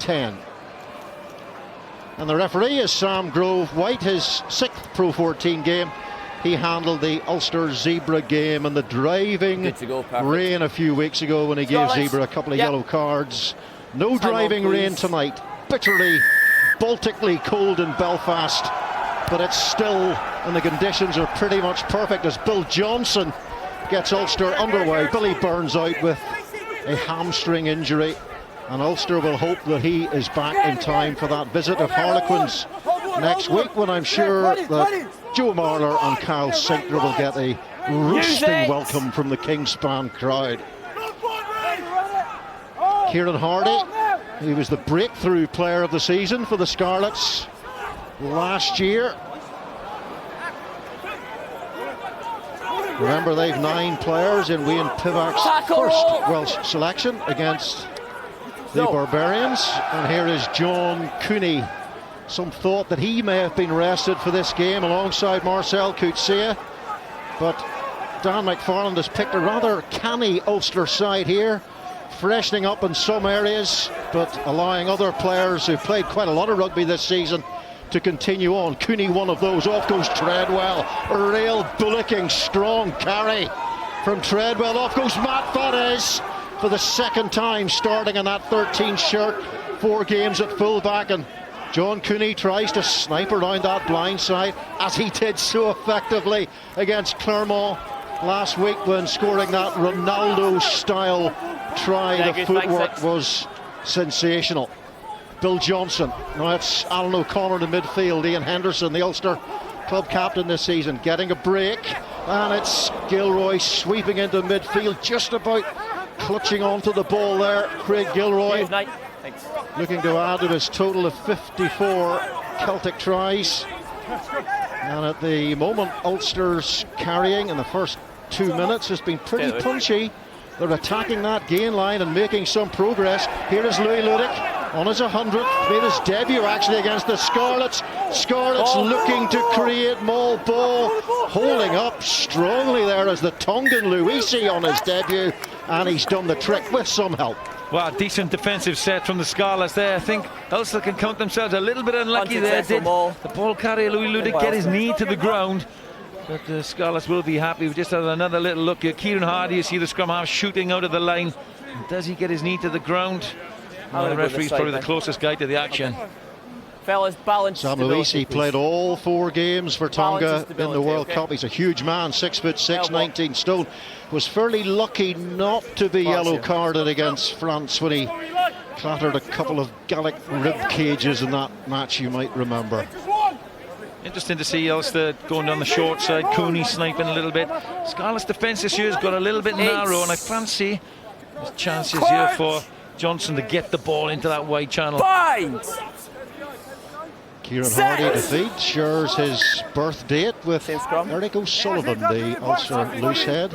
10. And the referee is Sam Grove White, his 6th Pro 14 game. He handled the Ulster Zebra game and the driving rain a few weeks ago when he gave Zebra a couple of yellow cards. No driving rain tonight. Bitterly, Baltically cold in Belfast, but it's still, and the conditions are pretty much perfect as Bill Johnson gets Ulster underway. Billy Burns out with a hamstring injury, and Ulster will hope that he is back in time for that visit of Harlequins next week, when I'm sure that Joe Marler and Kyle Sinkler will get a roosting welcome from the Kingspan crowd. Kieran Hardy, he was the breakthrough player of the season for the Scarlets last year. Remember, they've 9 players in Wayne Pivac's first Welsh selection against the Barbarians. And here is John Cooney. Some thought that he may have been rested for this game alongside Marcel Coetzee, but Dan McFarland has picked a rather canny Ulster side here, freshening up in some areas, but allowing other players who've played quite a lot of rugby this season to continue on. Cooney, one of those. Off goes Treadwell. A real bullocking, strong carry from Treadwell. Off goes Matt Fadez for the 2nd time starting in that 13 shirt. 4 games at fullback, and John Cooney tries to snipe around that blind side, as he did so effectively against Clermont last week when scoring that Ronaldo-style try. The footwork was sensational. Bill Johnson. Now it's Alan O'Connor in midfield. Ian Henderson, the Ulster club captain this season, getting a break. And it's Gilroy sweeping into midfield, just about clutching onto the ball there. Craig Gilroy looking to add to his total of 54 Celtic tries. And at the moment, Ulster's carrying in the first 2 minutes has been pretty punchy. They're attacking that gain line and making some progress. Here is Louis Ludick on his 100th, made his debut actually against the Scarlets. Scarlets looking to create more ball, holding up strongly there as the Tongan Luisi on his debut, and he's done the trick with some help. Well, decent defensive set from the Scarlets there. I think Ulster can count themselves a little bit unlucky there. Did the ball carrier Louis Ludick get his knee to the ground? But the Scarlets will be happy. We've just had another little look here. Kieran Hardy, you see the scrum half shooting out of the line. Does he get his knee to the ground? Well, the referee's probably the closest guy to the action. Fellas, balance. Sam Luisi played all 4 games for Tonga in the World Cup. He's a huge man, 6'6", 19 stone. Was fairly lucky not to be yellow carded against France when he clattered a couple of Gallic rib cages in that match, you might remember. Interesting to see Ulster going down the short side. Cooney sniping a little bit. Scarlet's defence this year has got a little bit narrow, and I fancy there's chances here for Johnson to get the ball into that wide channel. Kieran Hardy defeat shares his birth date with Eric O'Sullivan, the Ulster loosehead.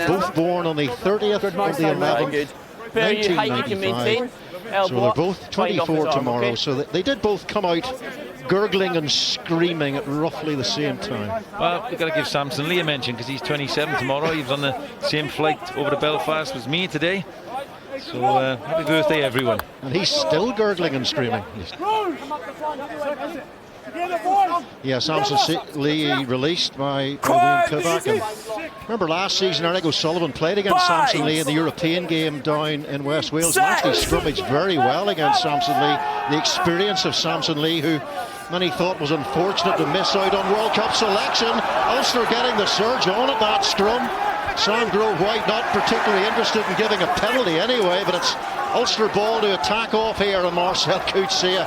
Both born on the 30th of the 11th, 1995. So they're both 24 tomorrow. So they did both come out gurgling and screaming at roughly the same time. Well, we've got to give Samson Lee a mention because he's 27 tomorrow. He was on the same flight over to Belfast as me today. So happy birthday, everyone. And he's still gurgling and screaming. Yeah, Samson Lee released by Wayne Pivac. And remember last season, Eric O'Sullivan played against Samson Lee in the European game down in West Wales and actually scrummaged very well against Samson Lee. The experience of Samson Lee, who many thought was unfortunate to miss out on World Cup selection. Ulster getting the surge on at that scrum. Sam Grove White not particularly interested in giving a penalty anyway, but it's Ulster ball to attack off here, and Marcel Coetzee.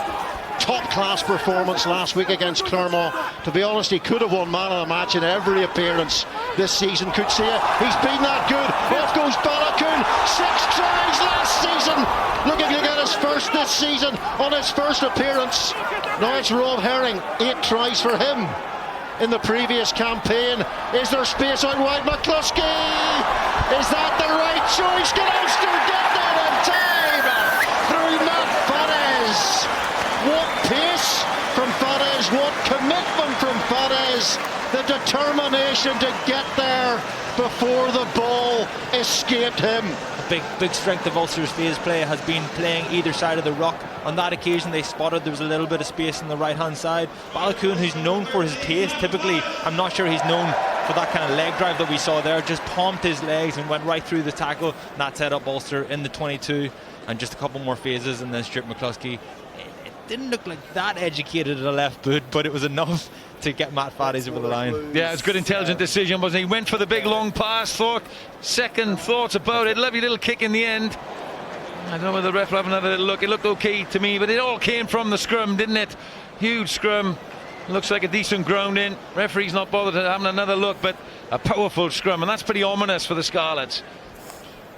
Top-class performance last week against Clermont. To be honest, he could have won man of the match in every appearance this season. Coetzee, he's been that good. Off goes Baloucoune. 6 tries last season. Looking to get his first this season on his first appearance. Now it's Rob Herring. 8 tries for him in the previous campaign. Is there space out wide? McCluskey! Is that the right choice? Can Ulster get that in time? Through Matt Fadez. What pace from Fadez, what commitment from Fadez. pace, the determination to get there before the ball escaped him. A big strength of Ulster's phase play has been playing either side of the ruck. On that occasion they spotted there was a little bit of space on the right hand side. Baloucoune, who's known for his pace, typically I'm not sure he's known for that kind of leg drive that we saw there, just pumped his legs and went right through the tackle, and that set up Ulster in the 22. And just a couple more phases, and then Stuart McCluskey, it didn't look like that educated at a left boot, but it was enough to get Matt Faddes over the line. Yeah, it's a good intelligent decision, wasn't he? Went for the big long pass, second thoughts about it, lovely little kick in the end. I don't know whether the ref will have another little look. It looked okay to me, but it all came from the scrum, didn't it? Huge scrum. Looks like a decent ground in. Referee's not bothered having another look, but a powerful scrum, and that's pretty ominous for the Scarlets.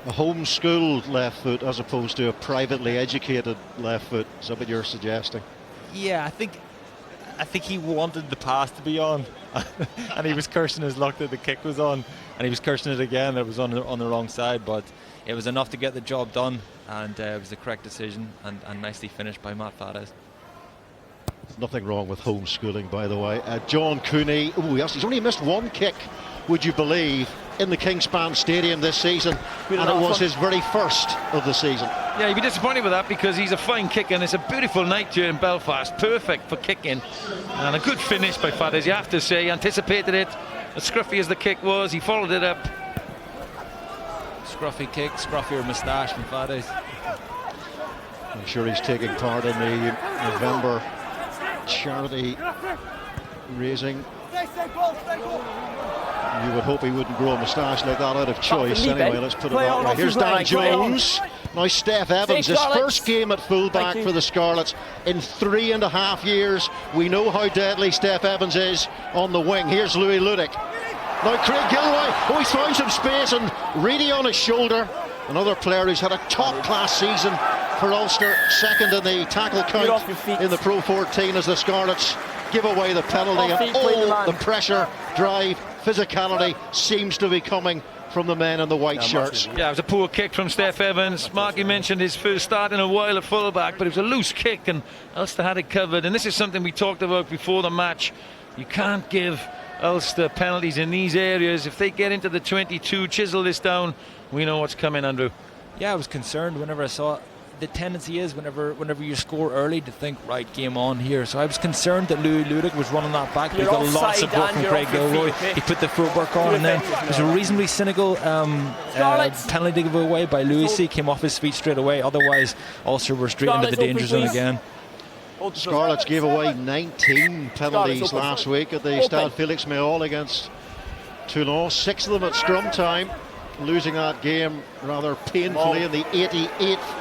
A homeschooled left foot as opposed to a privately educated left foot. Is that what you're suggesting? Yeah, I think he wanted the pass to be on, and he was cursing his luck that the kick was on, and he was cursing it again that it was on the wrong side, but it was enough to get the job done, and it was the correct decision, and nicely finished by Matt Faddes. There's nothing wrong with homeschooling, by the way. John Cooney, he's only missed one kick, would you believe, in the Kingspan Stadium this season, and it was his very first of the season. Yeah, you'd be disappointed with that because he's a fine kicker, and it's a beautiful night here in Belfast, perfect for kicking, and a good finish by Faddes, you have to say. He anticipated it, as scruffy as the kick was, he followed it up. Scruffy kick, scruffier moustache from Faddes. I'm sure he's taking part in the November charity raising. You would hope he wouldn't grow a moustache like that out of choice. Anyway, let's put it that way. Here's Dan Jones. Now Steph Evans, his first game at fullback for the Scarlets in 3.5 years. We know how deadly Steph Evans is on the wing. Here's Louis Ludick. Now Craig Gilroy, he's found some space, and Reedy on his shoulder. Another player who's had a top-class season for Ulster, second in the tackle count in the Pro 14 as the Scarlets give away the penalty, and all the pressure, drive, physicality seems to be coming from the men in the white shirts. Yeah, it was a poor kick from Steph Evans. Marky mentioned his first start in a while at fullback, but it was a loose kick and Ulster had it covered, and this is something we talked about before the match. You can't give Ulster penalties in these areas. If they get into the 22, chisel this down, we know what's coming, Andrew. Yeah, I was concerned whenever I saw it. The tendency is whenever you score early to think, right, game on here. So I was concerned that Louis Ludick was running that back. He got a lot of support from Craig Gilroy. He put the footwork on, and then it was a reasonably cynical penalty to give away by Louis. He came off his feet straight away. Otherwise, Ulster were straight into the danger zone again. Scarlets gave away 19 penalties last week at the Stade Félix Mayol against Toulon. 6 of them at scrum time, losing that game rather painfully in the 88th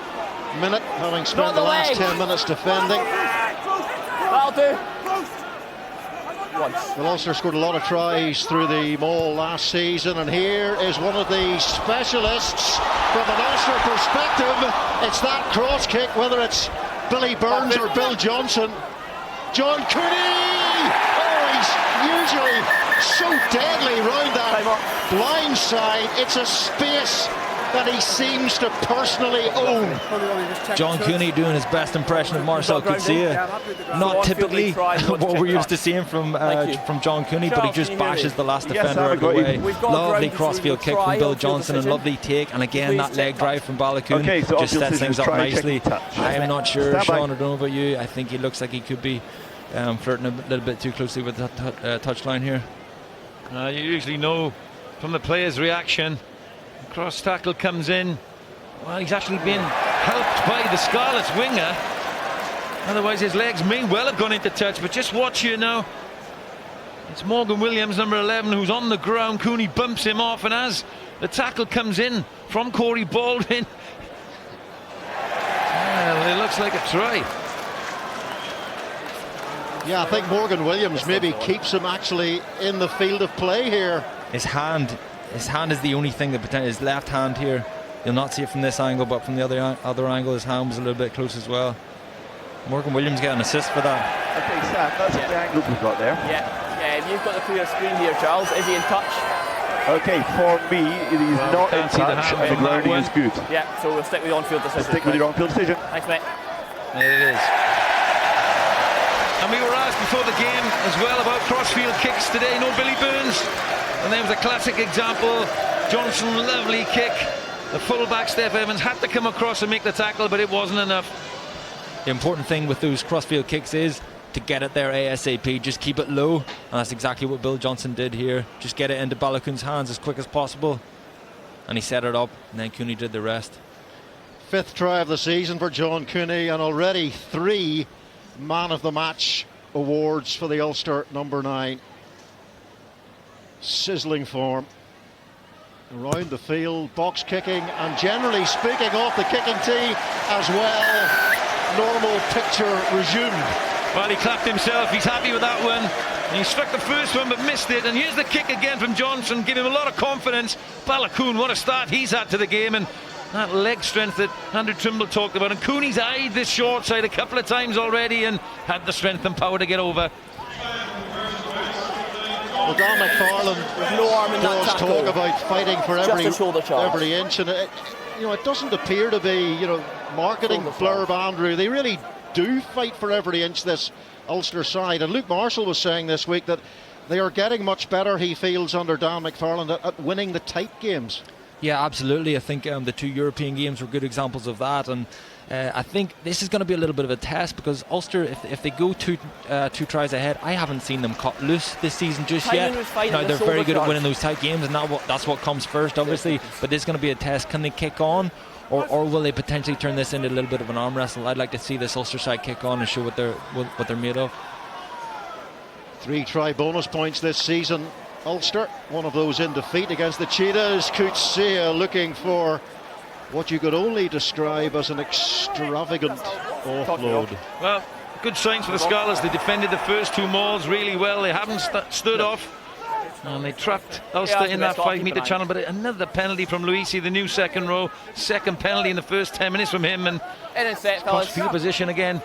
minute, having spent the last 10 minutes defending. That'll do. Well, Ulster scored a lot of tries through the Mall last season, and here is one of the specialists from an Ulster perspective. It's that cross kick, whether it's Billy Burns or Bill Johnson. John Cooney! Oh, he's usually so deadly round that blind side. It's a space that he seems to personally own. John Cooney doing his best impression of Marcel Coetzee. Not typically what we're used to seeing from John Cooney, but he just bashes the last defender out of the way. Lovely crossfield kick from Bill Johnson, and lovely take, and again that leg drive from Baloucoune just sets things up nicely. I am not sure, Sean, I don't know about you. I think he looks like he could be flirting a little bit too closely with the touchline here. You usually know from the player's reaction. Cross tackle comes in. Well, he's actually been helped by the Scarlets winger. Otherwise his legs may well have gone into touch, but just watch here now. It's Morgan Williams, number 11, who's on the ground. Cooney bumps him off, and as the tackle comes in from Corey Baldwin, well, it looks like a try. Yeah, I think Morgan Williams maybe keeps him actually in the field of play here. His hand is the only thing that potentially, his left hand here, you'll not see it from this angle, but from the other angle his hand was a little bit close as well. Morgan Williams got an assist for that. Okay, Sam, that's the angle we've got there. Yeah, you've got the clear screen here, Charles. Is he in touch? Okay, for me, he's not in touch, and the grounding is good. Yeah, so we'll stick with the on-field decision. Stick with your on-field decision. Thanks, mate. There it is. And we were asked before the game as well about crossfield kicks today. No Billy Burns. And there was a classic example. Johnson, lovely kick. The fullback, Steph Evans, had to come across and make the tackle, but it wasn't enough. The important thing with those crossfield kicks is to get it there ASAP. Just keep it low. And that's exactly what Bill Johnson did here. Just get it into Balakoon's hands as quick as possible. And he set it up, and then Cooney did the rest. 5th try of the season for John Cooney, and already 3 man of the match awards for the Ulster number 9. Sizzling form around the field, box kicking, and generally speaking off the kicking tee as well. Normal picture resumed. Well, he clapped himself. He's happy with that one. And he struck the first one but missed it, and here's the kick again from Johnson, giving him a lot of confidence. Balakoon, what a start he's had to the game, and that leg strength that Andrew Trimble talked about. And Cooney's eyed this short side a couple of times already and had the strength and power to get over. Well, Don McFarlane There's no arm in that does tackle. talk about fighting for Just a shoulder charge. every inch, and it doesn't appear to be marketing blurb, Andrew. They really do fight for every inch, this Ulster side. And Luke Marshall was saying this week that they are getting much better, he feels, under Dan McFarlane at winning the tight games. Yeah, absolutely. I think the 2 European games were good examples of that, and I think this is going to be a little bit of a test, because Ulster, if they go two tries ahead, I haven't seen them cut loose this season just yet. Now, they're very good at winning those tight games, and that's what comes first, obviously. But this is going to be a test. Can they kick on, or will they potentially turn this into a little bit of an arm wrestle? I'd like to see this Ulster side kick on and show what they're made of. 3 try bonus points this season, Ulster. One of those in defeat against the Cheetahs. Coetzee looking for what you could only describe as an extravagant offload. Well, good signs for the Scarlets. They defended the first 2 mauls really well. They haven't stood off. And they trapped Ulster in that 5-metre channel. But another penalty from Luisi, the new second row. Second penalty in the first 10 minutes from him. And cross-field position again.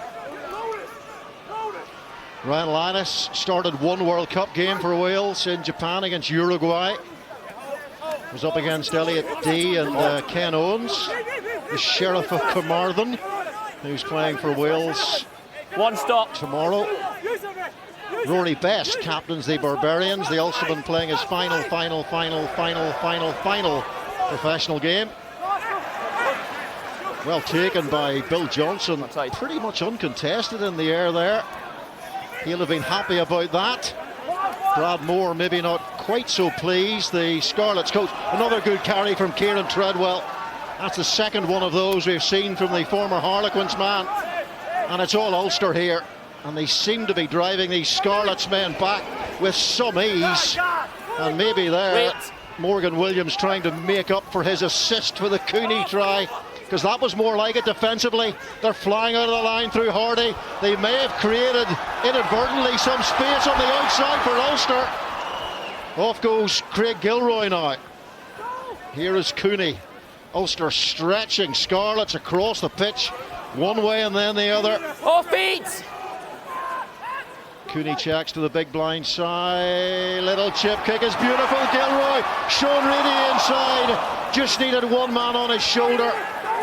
Ryan Linus started 1 World Cup game for Wales in Japan against Uruguay. Was up against Elliot Dee and Ken Owens, the Sheriff of Carmarthen, who's playing for Wales. One stop tomorrow. Rory Best captains the Barbarians. The Ulsterman playing his final professional game. Well taken by Bill Johnson, pretty much uncontested in the air there. He'll have been happy about that. Brad Moore maybe not quite so pleased. The Scarlets coach, another good carry from Kieran Treadwell. That's the second one of those we've seen from the former Harlequins man. And it's all Ulster here. And they seem to be driving these Scarlets men back with some ease. And maybe there, Morgan Williams trying to make up for his assist for the Cooney try, because that was more like it defensively. They're flying out of the line through Hardy. They may have created inadvertently some space on the outside for Ulster. Off goes Craig Gilroy now. Here is Cooney. Ulster stretching Scarlets across the pitch, one way and then the other. Off beat! Cooney checks to the big blind side. Little chip kick is beautiful. Gilroy, Sean Reedy inside. Just needed one man on his shoulder.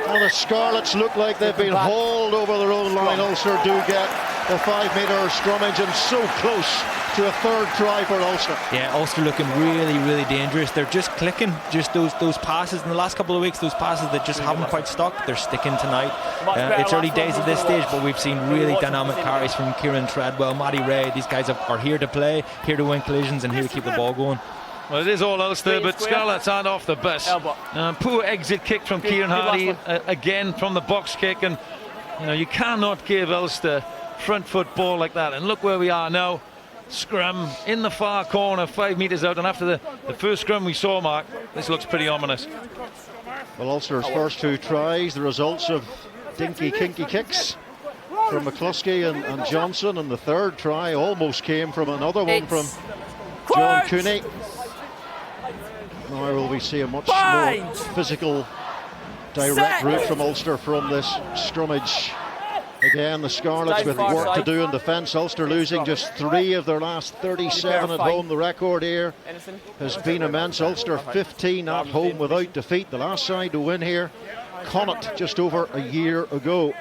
And the Scarlets look like they've been hauled over their own line. Ulster do get the 5-metre scrummage, and so close to a 3rd try for Ulster. Yeah, Ulster looking really, really dangerous. They're just clicking, just those passes in the last couple of weeks, those passes that just haven't quite stuck. They're sticking tonight. It's early days at this stage, but we've seen really dynamic carries from Kieran Treadwell, Matty Ray. These guys are here to play, here to win collisions, and here to keep the ball going. Well, it is all Ulster, but Scarlets aren't off the bus. Poor exit kick from Kieran Hardy again from the box kick, and you cannot give Ulster front foot ball like that. And look where we are now. Scrum in the far corner, 5 metres out, and after the first scrum we saw, Mark, this looks pretty ominous. Well, Ulster's first 2 tries, the results of dinky kinky kicks from McCluskey and Johnson, and the 3rd try almost came from another one from John Cooney. Now will we see a much more physical, direct route from Ulster from this scrummage. Again, the Scarlets with work to do in defence. Ulster losing just 3 of their last 37 at home. The record here has been immense. Ulster 15 at home without defeat. The last side to win here, Connacht, just over a year ago.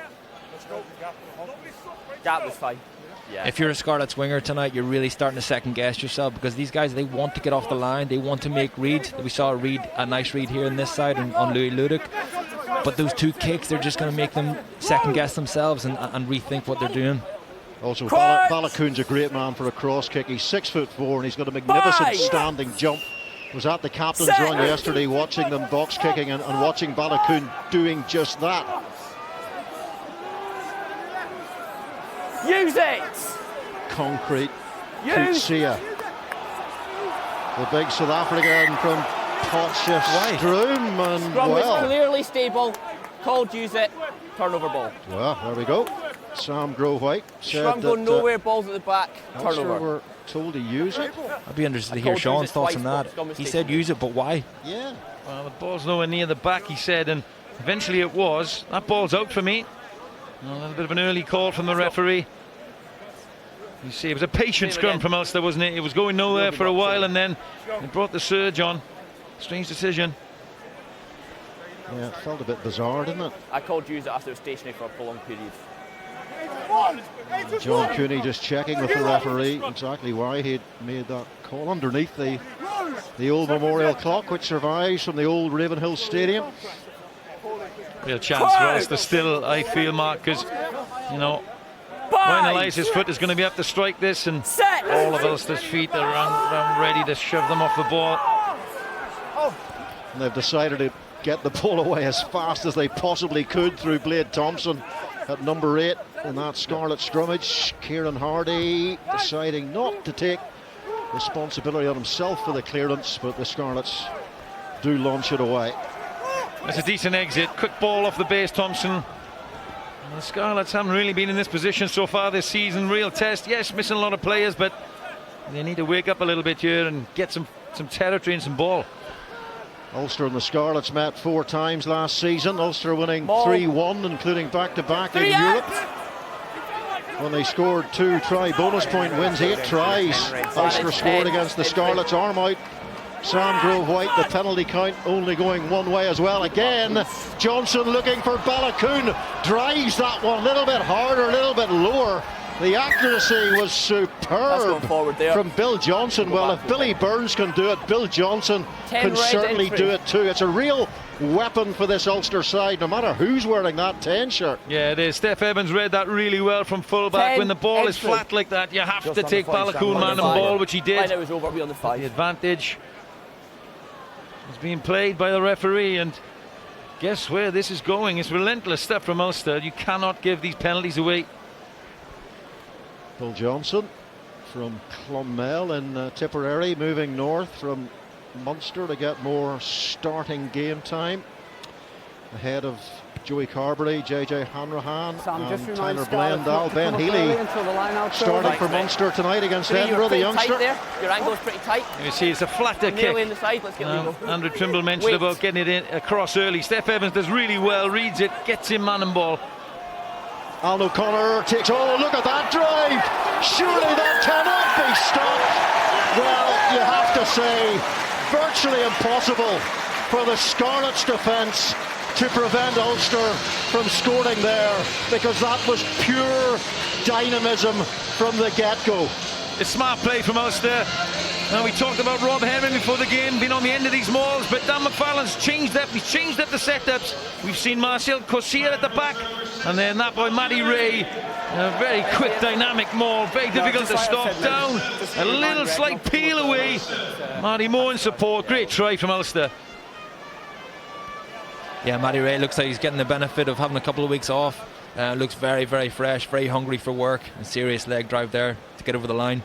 That was fine. Yeah. If you're a Scarlets winger tonight, you're really starting to second guess yourself, because these guys, they want to get off the line, they want to make reads. We saw a nice read here on this side on Louis Ludik, but those 2 kicks, they're just going to make them second guess themselves and rethink what they're doing. Also, Balakoon's a great man for a cross kick. He's 6'4" and he's got a magnificent standing jump. Was at the captain's run yesterday watching them box kicking and watching Balakoon doing just that. Use it! Concrete. Kutsia. The big South African from Potchefstroom, and Scrum was well, clearly stable. Called use it. Turnover ball. well, there we go. Sam Grovewhite said Scrum that going nowhere, balls at the back. Ulster Turnover. were told to use it. I'd be interested to hear called Sean's use it thoughts on twice, that. but Scrum was He taken said away. use it, but why? Yeah. Well, the ball's nowhere near the back, he said, and eventually it was. That ball's out for me. A little bit of an early call from the referee. You see, it was a patient scrum from Ulster, wasn't it? It was going nowhere for a while, and then it brought the surge on. Strange decision. Yeah, it felt a bit bizarre, didn't it? I called use it after it was stationary for a prolonged period. John Cooney just checking with the referee exactly why he'd made that call underneath the old memorial clock, which survives from the old Ravenhill Stadium. Real chance for Ulster still, I feel, Mark, because, you know, Ryan Elias's foot is going to be up to strike this, and all of Ulster's feet are around ready to shove them off the ball. And they've decided to get the ball away as fast as they possibly could through Blade Thompson at number 8 in that Scarlet scrummage. Kieran Hardy deciding not to take responsibility on himself for the clearance, but the Scarlets do launch it away. That's a decent exit. Quick ball off the base, Thompson. And the Scarlets haven't really been in this position so far this season. Real test. Yes, missing a lot of players, but they need to wake up a little bit here and get some territory and some ball. Ulster and the Scarlets met 4 times last season. Ulster winning 3-1, including back-to-back in Europe. When they scored 2 try bonus point wins, 8 tries. Ulster scored against the Scarlets. Arm out. Sam Grovewhite, the penalty count only going one way as well. Again, Johnson looking for Balakoon. Drives that one a little bit harder, a little bit lower. The accuracy was superb from Bill Johnson. Well, if Billy Burns can do it, Bill Johnson can certainly do it too. It's a real weapon for this Ulster side, no matter who's wearing that 10 shirt. Yeah, it is. Steph Evans read that really well from fullback. When the ball is flat like that, you have to take Balakoon man and ball, which he did. It was over, on the 5. The advantage is being played by the referee, and guess where this is going? It's relentless stuff from Ulster. You cannot give these penalties away. Bill Johnson from Clonmel in Tipperary, moving north from Munster to get more starting game time ahead of Joey Carberry, JJ Hanrahan, and Tyler Blendall. Ben Healy starting for Munster tonight against Edinburgh, the youngster. Your angle's pretty tight. You see, it's a flatter kick. In the side. Let's get Andrew Trimble mentioned about getting it in across early. Steph Evans does really well, reads it, gets him man and ball. Alan O'Connor takes, oh, look at that drive! Surely that cannot be stopped! Well, you have to say, virtually impossible for the Scarlets defence to prevent Ulster from scoring there, because that was pure dynamism from the get-go. It's smart play from Ulster. Now, we talked about Rob Herring before the game, being on the end of these mauls, but Dan McFarlane's changed up. He's changed up the setups. We've seen Marcel Cossier at the back, and then that boy Matty Ray, a very quick, dynamic maul, very difficult to stop. Down, a little slight peel away. Matty Moore in support. Great try from Ulster. Yeah, Matty Ray looks like he's getting the benefit of having a couple of weeks off. Looks very, very fresh, very hungry for work. A serious leg drive there to get over the line.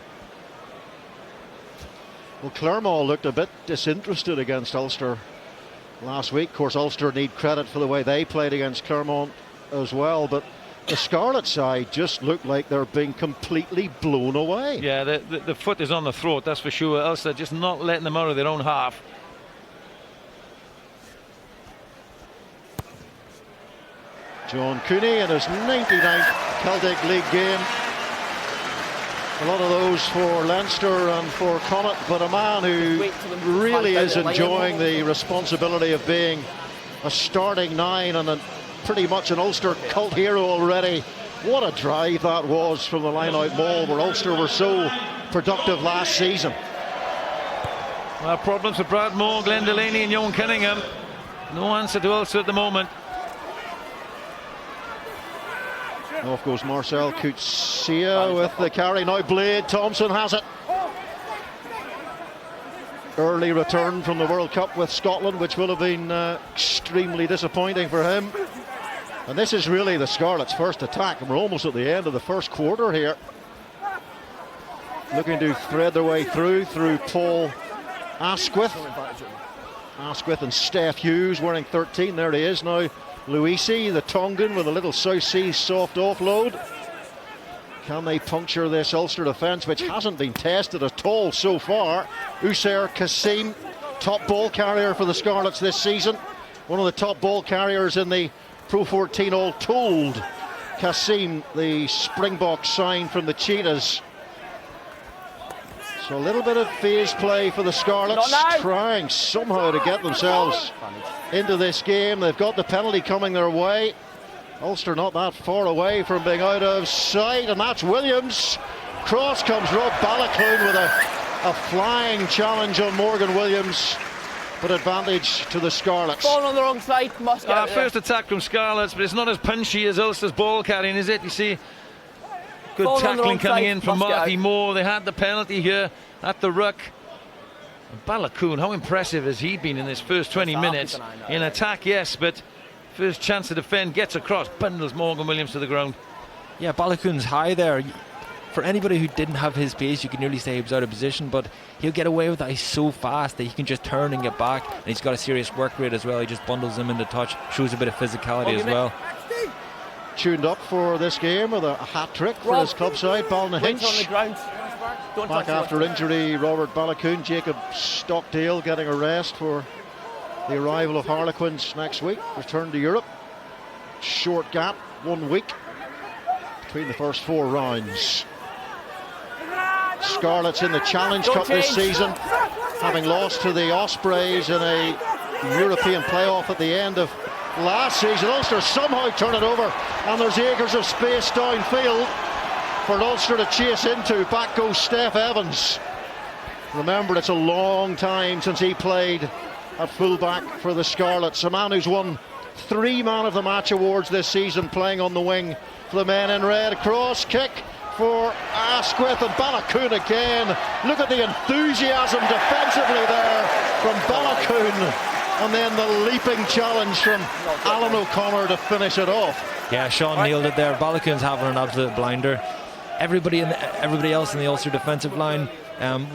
Well, Clermont looked a bit disinterested against Ulster last week. Of course, Ulster need credit for the way they played against Clermont as well, but the Scarlet side just looked like they're being completely blown away. Yeah, the foot is on the throat, that's for sure. Ulster just not letting them out of their own half. John Cooney in his 99th Celtic League game. A lot of those for Leinster and for Connacht, but a man who really is enjoying the responsibility of being a starting 9 and pretty much an Ulster cult hero already What a drive that was from the line-out ball, where Ulster were so productive last season. Well, problems for Brad Moore, Glenn Delaney and Eoin Cunningham. No answer to Ulster at the moment. Off goes Marcel Coetzee with the carry. Now Blade Thompson has it. Early return from the World Cup with Scotland, which will have been extremely disappointing for him. And this is really the Scarlets' first attack, and we're almost at the end of the first quarter here. Looking to thread their way through Paul Asquith. Asquith and Steph Hughes wearing 13. There he is now. Luisi, the Tongan, with a little South Sea soft offload. Can they puncture this Ulster defence, which hasn't been tested at all so far? Usair Kassim, top ball carrier for the Scarlets this season. One of the top ball carriers in the Pro 14 all told. Kassim, the Springbok sign from the Cheetahs. So a little bit of phase play for the Scarlets, trying somehow to get themselves into this game. They've got the penalty coming their way. Ulster not that far away from being out of sight, and that's Williams. Cross comes Rob Baloucoune with a flying challenge on Morgan Williams, but advantage to the Scarlets. Ball on the wrong side, must get First attack from Scarlets, but it's not as punchy as Ulster's ball carrying, is it? You see, good Ball on the tackling wrong coming side, in from must get Marty out. Moore. They had the penalty here at the ruck. And Baloucoune, how impressive has he been in this first 20 minutes? In attack, yes, but first chance to defend, gets across, bundles Morgan Williams to the ground. Yeah, Balacoune's high there. For anybody who didn't have his pace, you could nearly say he was out of position, but he'll get away with that. He's so fast that he can just turn and get back, and he's got a serious work rate as well. He just bundles him into touch, shows a bit of physicality as well. Tuned up for this game with a hat-trick for his club side, Balnahinch. Back after injury, Robert Baloucoune. Jacob Stockdale getting a rest for the arrival of Harlequins next week. Return to Europe. Short gap, 1 week between the first 4 rounds. Scarlets in the Challenge Cup this season, having lost to the Ospreys in a European playoff at the end of last season. Ulster somehow turn it over, and there's acres of space downfield for Ulster to chase into. Back goes Steph Evans. Remember, it's a long time since he played at fullback for the Scarlets. A man who's won 3 Man of the Match awards this season, playing on the wing for the men in red. Cross kick for Asquith, and Baloucoune again. Look at the enthusiasm defensively there from Baloucoune, and then the leaping challenge from Alan O'Connor to finish it off. Yeah, Sean nailed it there. Baloucoune's having an absolute blinder. Everybody else in the Ulster defensive line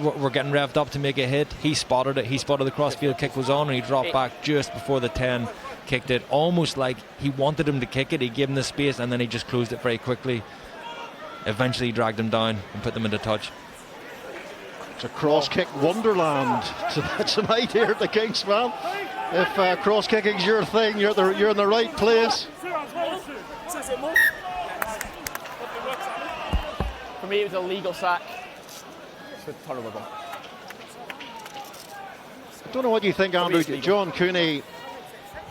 were getting revved up to make a hit. He spotted it. He spotted the crossfield kick was on, and he dropped back just before the 10 kicked it, almost like he wanted him to kick it. He gave him the space, and then he just closed it very quickly. Eventually dragged them down and put them into touch. It's a cross kick wonderland tonight here at the Kings, man. If cross kicking's your thing, you're in the right place. For me, it was a legal sack. With turnover ball. I don't know what you think, Andrew. John Cooney,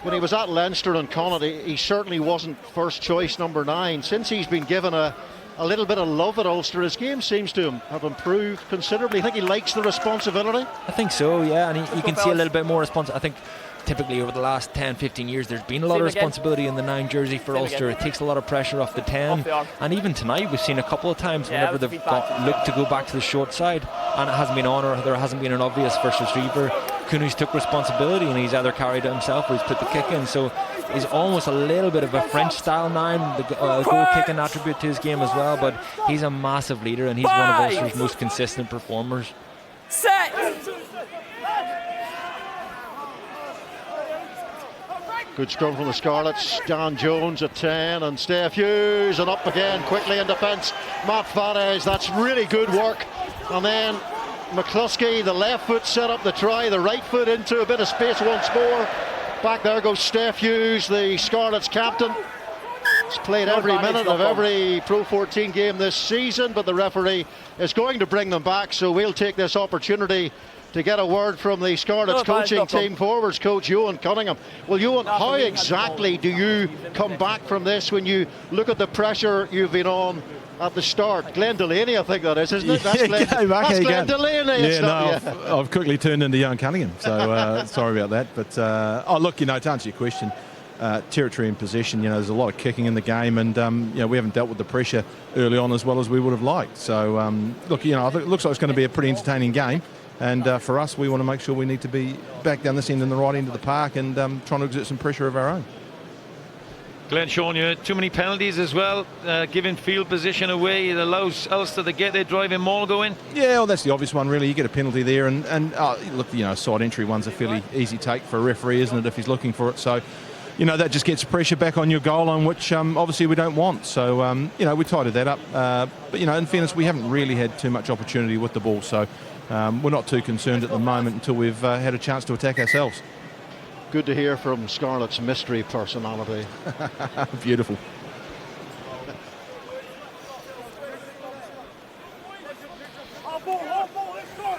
when he was at Leinster and Connacht, he certainly wasn't first choice number 9. Since he's been given a little bit of love at Ulster, his game seems to have improved considerably. I think he likes the responsibility. I think so, yeah, and you can see a little bit more responsibility. I think typically over the last 10-15 years there's been a lot of responsibility in the 9 jersey for Ulster. It takes a lot of pressure off the 10, and even tonight we've seen a couple of times whenever they've looked to go back to the short side and it hasn't been on, or there hasn't been an obvious first receiver, Cooney's took responsibility and he's either carried it himself or he's put the kick in. So he's almost a little bit of a French style 9, the goal kicking attribute to his game as well, but he's a massive leader and he's one of Ulster's most consistent performers. Set! Good scrum from the Scarlets. Dan Jones at 10, and Steph Hughes, and up again quickly in defence. Matt Fadez, that's really good work. And then McCluskey, the left foot set up the try, the right foot into a bit of space once more. Back there goes Steph Hughes, the Scarlets captain. He's played every minute of every Pro 14 game this season, but the referee is going to bring them back, so we'll take this opportunity to get a word from the Scarlets coaching team forwards coach Ewan Cunningham. Well, Ewan, how exactly do you come back from this when you look at the pressure you've been on at the start? Glenn Delaney, I think that is, isn't it? That's Glenn Delaney. Yeah, I've quickly turned into Ewan Cunningham, so sorry about that. But oh, look, to answer your question, territory and possession, there's a lot of kicking in the game, and we haven't dealt with the pressure early on as well as we would have liked. So look, I think it looks like it's going to be a pretty entertaining game. And for us, we want to make sure we need to be back down this end and the right end of the park and trying to exert some pressure of our own. Glenn, Sean, you had too many penalties as well, giving field position away. It allows Ulster to get their driving maul going. Yeah, well, that's the obvious one, really. You get a penalty there, and look, side entry one's a fairly easy take for a referee, isn't it, if he's looking for it? So, that just gets pressure back on your goal line, which obviously we don't want. So, we tidied that up. But, in fairness, we haven't really had too much opportunity with the ball. So, we're not too concerned at the moment until we've had a chance to attack ourselves. Good to hear from Scarlet's mystery personality. Beautiful.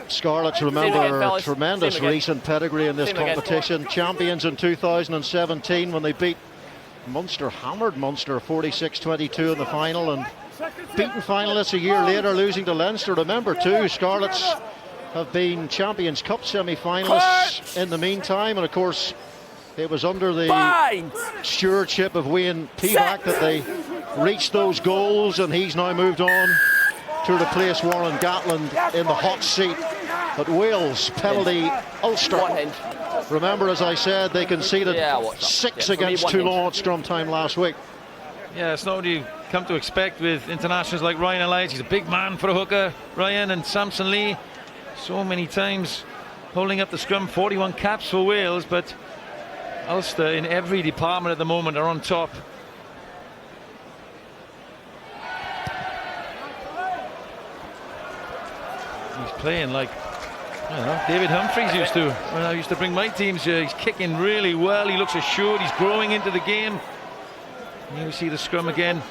Scarlets, remember, tremendous recent pedigree in this competition. Champions in 2017 when they beat Munster, hammered Munster 46-22 in the final, and beaten finalists a year later, losing to Leinster. Remember too, Scarlets have been Champions Cup semi-finalists in the meantime, and of course it was under the stewardship of Wayne Pivac that they reached those goals, and he's now moved on to replace Warren Gatland in the hot seat at Wales. Penalty Ulster. Remember, as I said, they conceded 6 against Toulon at scrum time last week. Yeah, it's not what you come to expect with internationals like Ryan Elias. He's a big man for a hooker, Ryan, and Samson Lee. So many times holding up the scrum, 41 caps for Wales, but Ulster in every department at the moment are on top. He's playing like David Humphries used to when I used to bring my teams here. He's kicking really well. He looks assured. He's growing into the game. Here we see the scrum again.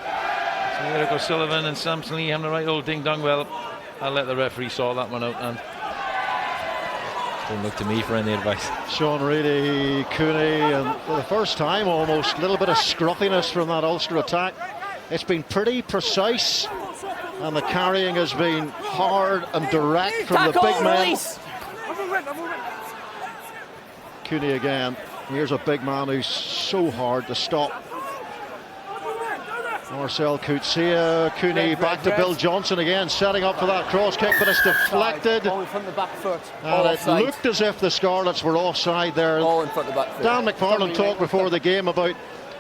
So Eric O'Sullivan and Samson Lee having the right old ding-dong. Well, I'll let the referee sort that one out. And don't look to me for any advice. Sean Reedy, Cooney, and for the first time almost, a little bit of scruffiness from that Ulster attack. It's been pretty precise, and the carrying has been hard and direct from the big man. Cooney again. Here's a big man who's so hard to stop. Marcel Coetzee, Cooney back to Bill Johnson again, setting up for that cross kick, but it's deflected. From the back foot. And it looked as if the Scarlets were offside there. Dan McFarland talked before the game about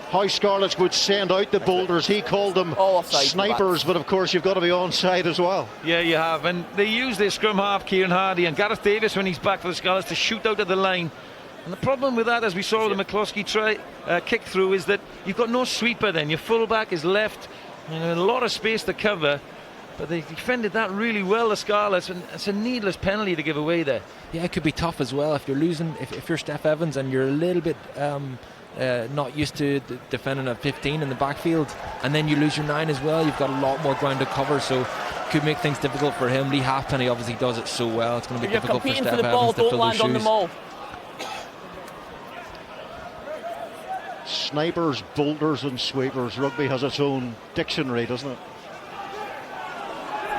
how Scarlets would send out the boulders. He called them snipers, but of course you've got to be onside as well. Yeah, you have, and they use their scrum half, Kieran Hardy, and Gareth Davis when he's back for the Scarlets to shoot out of the line. And the problem with that, as we saw the McCloskey kick through, is that you've got no sweeper then. Your fullback is left, a lot of space to cover. But they defended that really well, the Scarlets, and it's a needless penalty to give away there. Yeah, it could be tough as well if you're losing, if you're Steph Evans and you're a little bit not used to defending a 15 in the backfield, and then you lose your 9 as well. You've got a lot more ground to cover, so could make things difficult for him. Lee Halfpenny obviously does it so well. It's going to be difficult for Steph Evans to fill those shoes. Snipers, boulders and sweepers. Rugby has its own dictionary, doesn't it?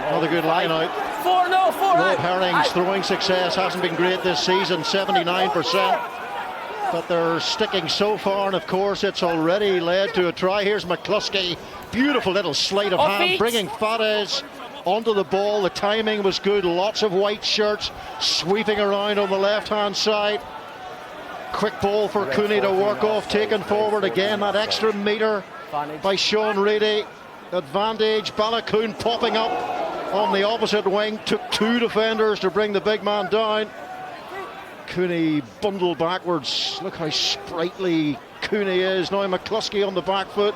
Another good line out. Rob Herring's throwing success hasn't been great this season, 79%. But they're sticking so far, and of course it's already led to a try. Here's McCluskey. Beautiful little sleight of hand, bringing Fares onto the ball. The timing was good. Lots of white shirts sweeping around on the left-hand side. Quick ball for Cooney to work off, taken forward again. That extra metre by Sean Reedy. Advantage. Balakoon popping up on the opposite wing. Took 2 defenders to bring the big man down. Cooney bundled backwards. Look how sprightly Cooney is. Now McCluskey on the back foot.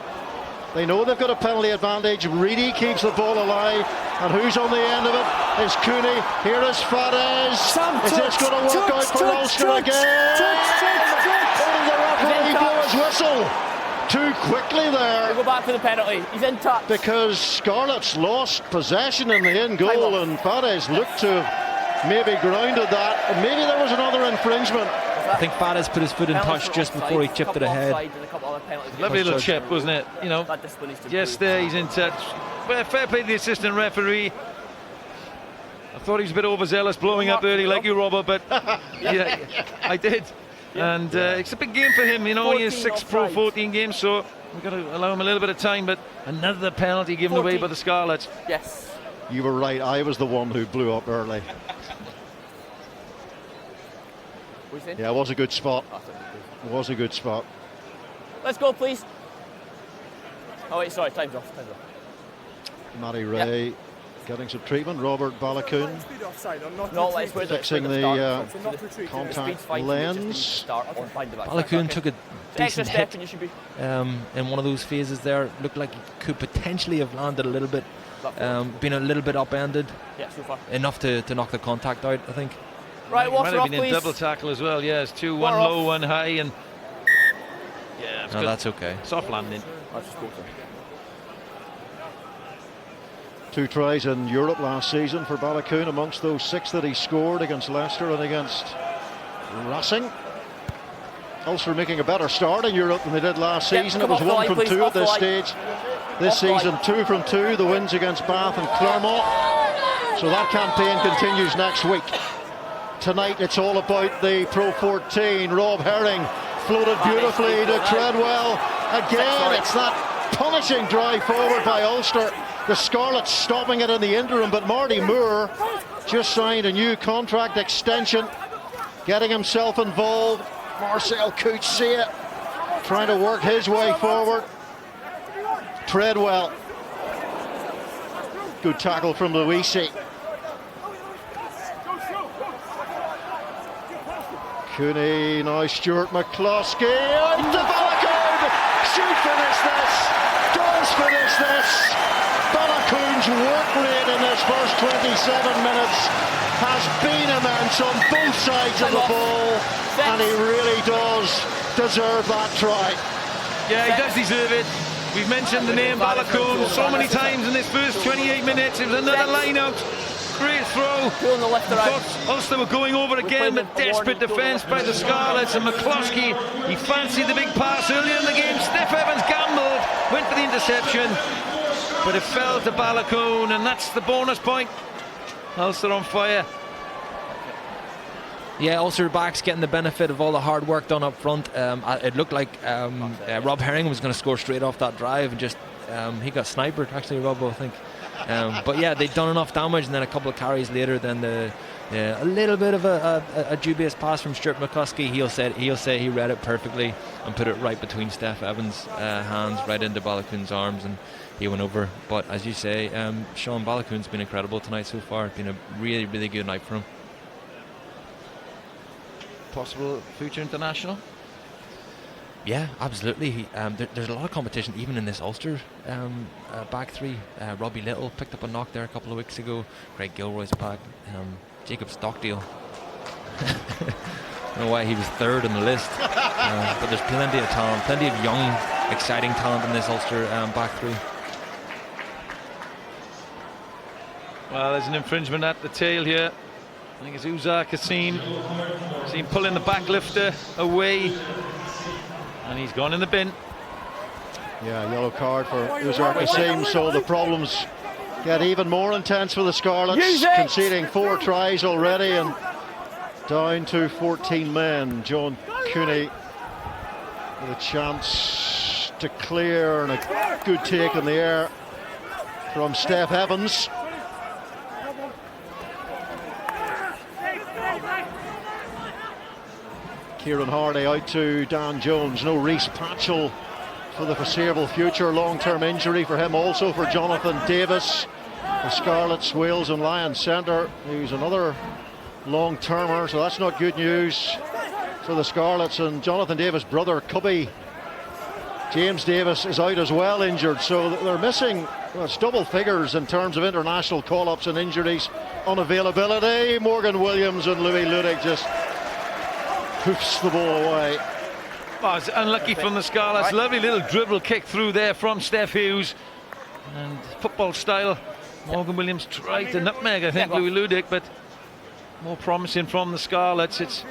They know they've got a penalty advantage. Reedy keeps the ball alive. And who's on the end of it? Is Cooney. Here is Fares. Is this going to work out for Ulster again? The referee blew his whistle. Too quickly there. We'll go back to the penalty. He's in touch. Because Scarlets lost possession in the in goal, and Fares looked to maybe grounded that, and maybe there was another infringement. I think Faddis put his foot in touch just before he chipped it ahead. Lovely little chip, wasn't it? You know, yes, there he's in touch. Well, fair play to the assistant referee. I thought he was a bit overzealous, blowing up early like you, Robert, but yeah, I did. And it's a big game for him, you know. He has 6 Pro 14 games, so we've got to allow him a little bit of time. But another penalty given away by the Scarlets. Yes. You were right, I was the one who blew up early. Yeah, it was a good spot. It was a good spot. Let's go, please. Oh wait, sorry, time's off. Matty Ray getting some treatment. Robert Balakoon fixing the contact lens. Balakoon took a decent hit in one of those phases there. Looked like he could potentially have landed a little bit, been a little bit upended. Yeah, so far. Enough to knock the contact out, I think. Right, Might have off, been in please. double tackle as well. Yeah, it's 2, one Water low, off. one high, and yeah, it's No, good. that's okay. Soft landing. Let's just go for it. 2 tries in Europe last season for Balakoon, amongst those 6 that he scored against Leicester and against Racing. Ulster making a better start in Europe than they did last season. It was 1 from 2 at this stage. This season 2 from 2, the wins against Bath and Clermont. So that campaign continues next week. Tonight it's all about the Pro 14. Rob Herring floated beautifully to Treadwell. Again, it's that punishing drive forward by Ulster. The Scarlets stopping it in the interim, but Marty Moore just signed a new contract extension, getting himself involved. Marcel Coetzee trying to work his way forward. Treadwell. Good tackle from Luisi. Cooney, now Stuart McCloskey, out to Balakoon! Should finish this! Does finish this! Balakoon's work rate in this first 27 minutes has been immense on both sides of the ball, and he really does deserve that try. Yeah, he does deserve it. We've mentioned the name Balakoon so many times in this first 28 minutes. It was another line out. Great throw. Go on the left or right. Thought Ulster were going over again, but desperate defence by the Scarlets, and McCloskey, he fancied the big pass earlier in the game. Steph Evans gambled, went for the interception, but it fell to Balakoon, and that's the bonus point. Ulster on fire. Yeah, Ulster backs getting the benefit of all the hard work done up front. It looked like Rob Herring was going to score straight off that drive, and just he got sniped, actually, Robbo, I think. But yeah, they'd done enough damage, and then a couple of carries later, then a little bit of a dubious pass from Stuart McCloskey. He'll say he read it perfectly and put it right between Steph Evans' hands, right into Balakoon's arms, and he went over. But as you say, Sean Balakoon's been incredible tonight so far. It's been a really, really good night for him. Possible future international? Yeah, absolutely. There's a lot of competition even in this Ulster back three. Robbie Little picked up a knock there a couple of weeks ago. Craig Gilroy's back. Jacob Stockdale. I don't know why he was third on the list, but there's plenty of talent, plenty of young, exciting talent in this Ulster back three. Well, there's an infringement at the tail here. I think it's Uzar Kassim. Seen pulling the back lifter away, and he's gone in the bin. Yeah, yellow card for Uzar Kassim, so the problems get even more intense for the Scarlets, conceding 4 tries already and down to 14 men. John Cooney with a chance to clear, and a good take in the air from Steph Evans. Kieran Hardy out to Dan Jones. No Reece Patchell for the foreseeable future. Long-term injury for him, also for Jonathan Davis. The Scarlets, Wales and Lions centre, who's another long-termer, so that's not good news for the Scarlets. And Jonathan Davis' brother, Cubby James Davis, is out as well, injured. So they're missing, well, it's double figures in terms of international call-ups and injuries, unavailability. Morgan Williams and Louis Ludik just hoofs the ball away. Oh, it's unlucky from the Scarlets. Lovely little dribble kick through there from Steph Hughes. And football style, Morgan Williams tried to nutmeg, I think, Louis Ludik, but more promising from the Scarlets. It's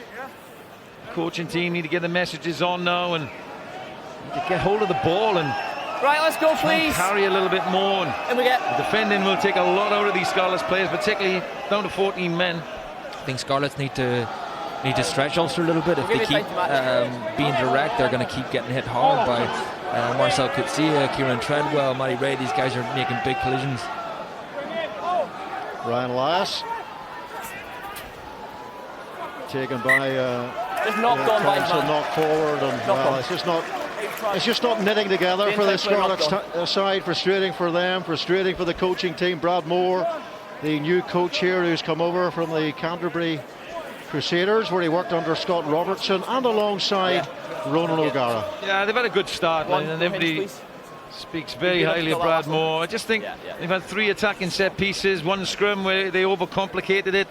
the coaching team need to get the messages on now and need to get hold of the ball and Right, let's go, please. carry a little bit more. And we get. The defending will take a lot out of these Scarlets players, particularly down to 14 men. I think Scarlets need to stretch Ulster a little bit. If they keep being direct, they're going to keep getting hit hard by Marcel Coetzee, Kieran Treadwell, Matty Ray. These guys are making big collisions. Ryan Elias taken by Just knocked on by his Thompson, man. knocked forward, and it's just not knitting together for the Scarlets side. Frustrating for them, frustrating for the coaching team. Brad Moore, the new coach here, who's come over from the Canterbury Crusaders, where he worked under Scott Robertson and alongside Ronan O'Gara. Yeah, they've had a good start, and everybody speaks very highly of Brad Moore. I just think they've had 3 attacking set pieces, 1 scrum where they overcomplicated it.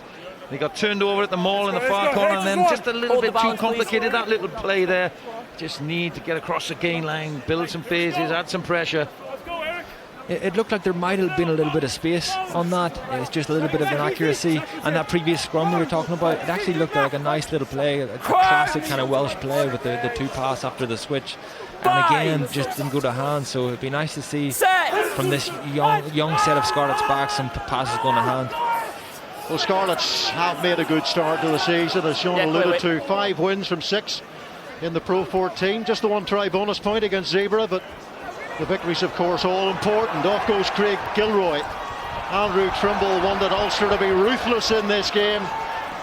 They got turned over at the maul in the far corner, and then just a little bit too complicated. That little play there. Just need to get across the gain line, build some phases, add some pressure. It looked like there might have been a little bit of space on that. It's just a little bit of inaccuracy. And that previous scrum we were talking about, it actually looked like a nice little play, a classic kind of Welsh play with the 2 pass after the switch. And again, just didn't go to hand. So it'd be nice to see from this young set of Scarlets back some passes going to hand. Well, Scarlets have made a good start to the season, as Sean alluded to. 5 wins from 6 in the Pro 14. Just the 1 try bonus point against Zebra, but the victories, of course, all important. Off goes Craig Gilroy. Andrew Trimble wanted Ulster to be ruthless in this game.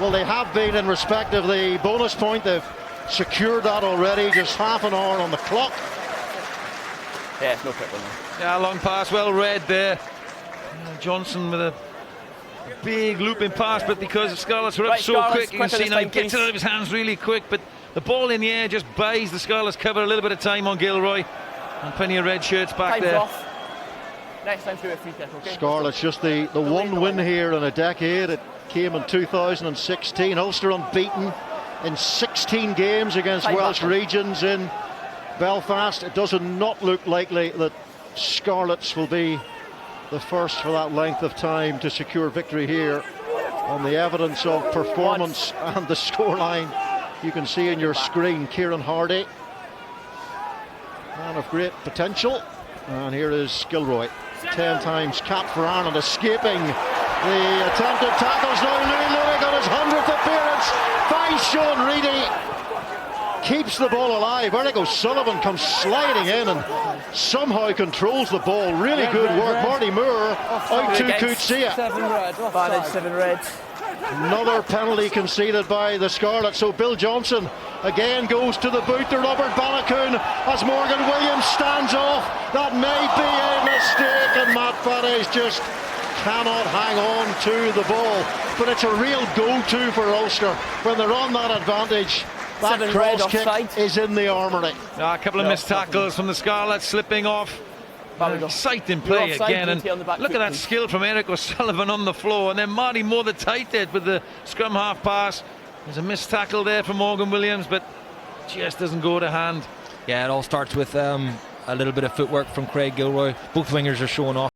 Well, they have been in respect of the bonus point. They've secured that already. Just half an hour on the clock. Yeah, it's no quick one. Yeah, long pass, well read there. Johnson with a big looping pass, but because the Scarlets were up so quick, you can see now he gets it out of his hands really quick, but the ball in the air just buys the Scarlets cover a little bit of time on Gilroy, and plenty of red shirts back Time's there. off. Next time through a free kick, okay? Scarlets just the one win here in a decade. It came in 2016. Ulster unbeaten in 16 games against Welsh regions in Belfast. It does not look likely that Scarlets will be the first for that length of time to secure victory here. On the evidence of performance and the scoreline you can see in your screen, Kieran Hardy, man of great potential, and here is Gilroy, 10 times capped for Ireland, escaping the attempted tackles. Now Louis Ludig on his 100th appearance by Sean Reedy, keeps the ball alive. Eric O'Sullivan comes sliding in and somehow controls the ball. Really good work. Marty Moore out to Coetzee. 7 red. Another penalty conceded by the Scarlets. So Bill Johnson again goes to the boot to Robert Balakoon as Morgan Williams stands off. That may be a mistake, and Matt Faddis just cannot hang on to the ball. But it's a real go-to for Ulster when they're on that advantage. That cross kick is in the armoury. A couple of missed tackles from the Scarlets, slipping off. Sight in play again, and look at that skill from Eric O'Sullivan on the floor, and then Marty Moore the tight end with the scrum half pass. There's a missed tackle there from Morgan Williams, but just doesn't go to hand. Yeah, it all starts with a little bit of footwork from Craig Gilroy. Both wingers are showing off.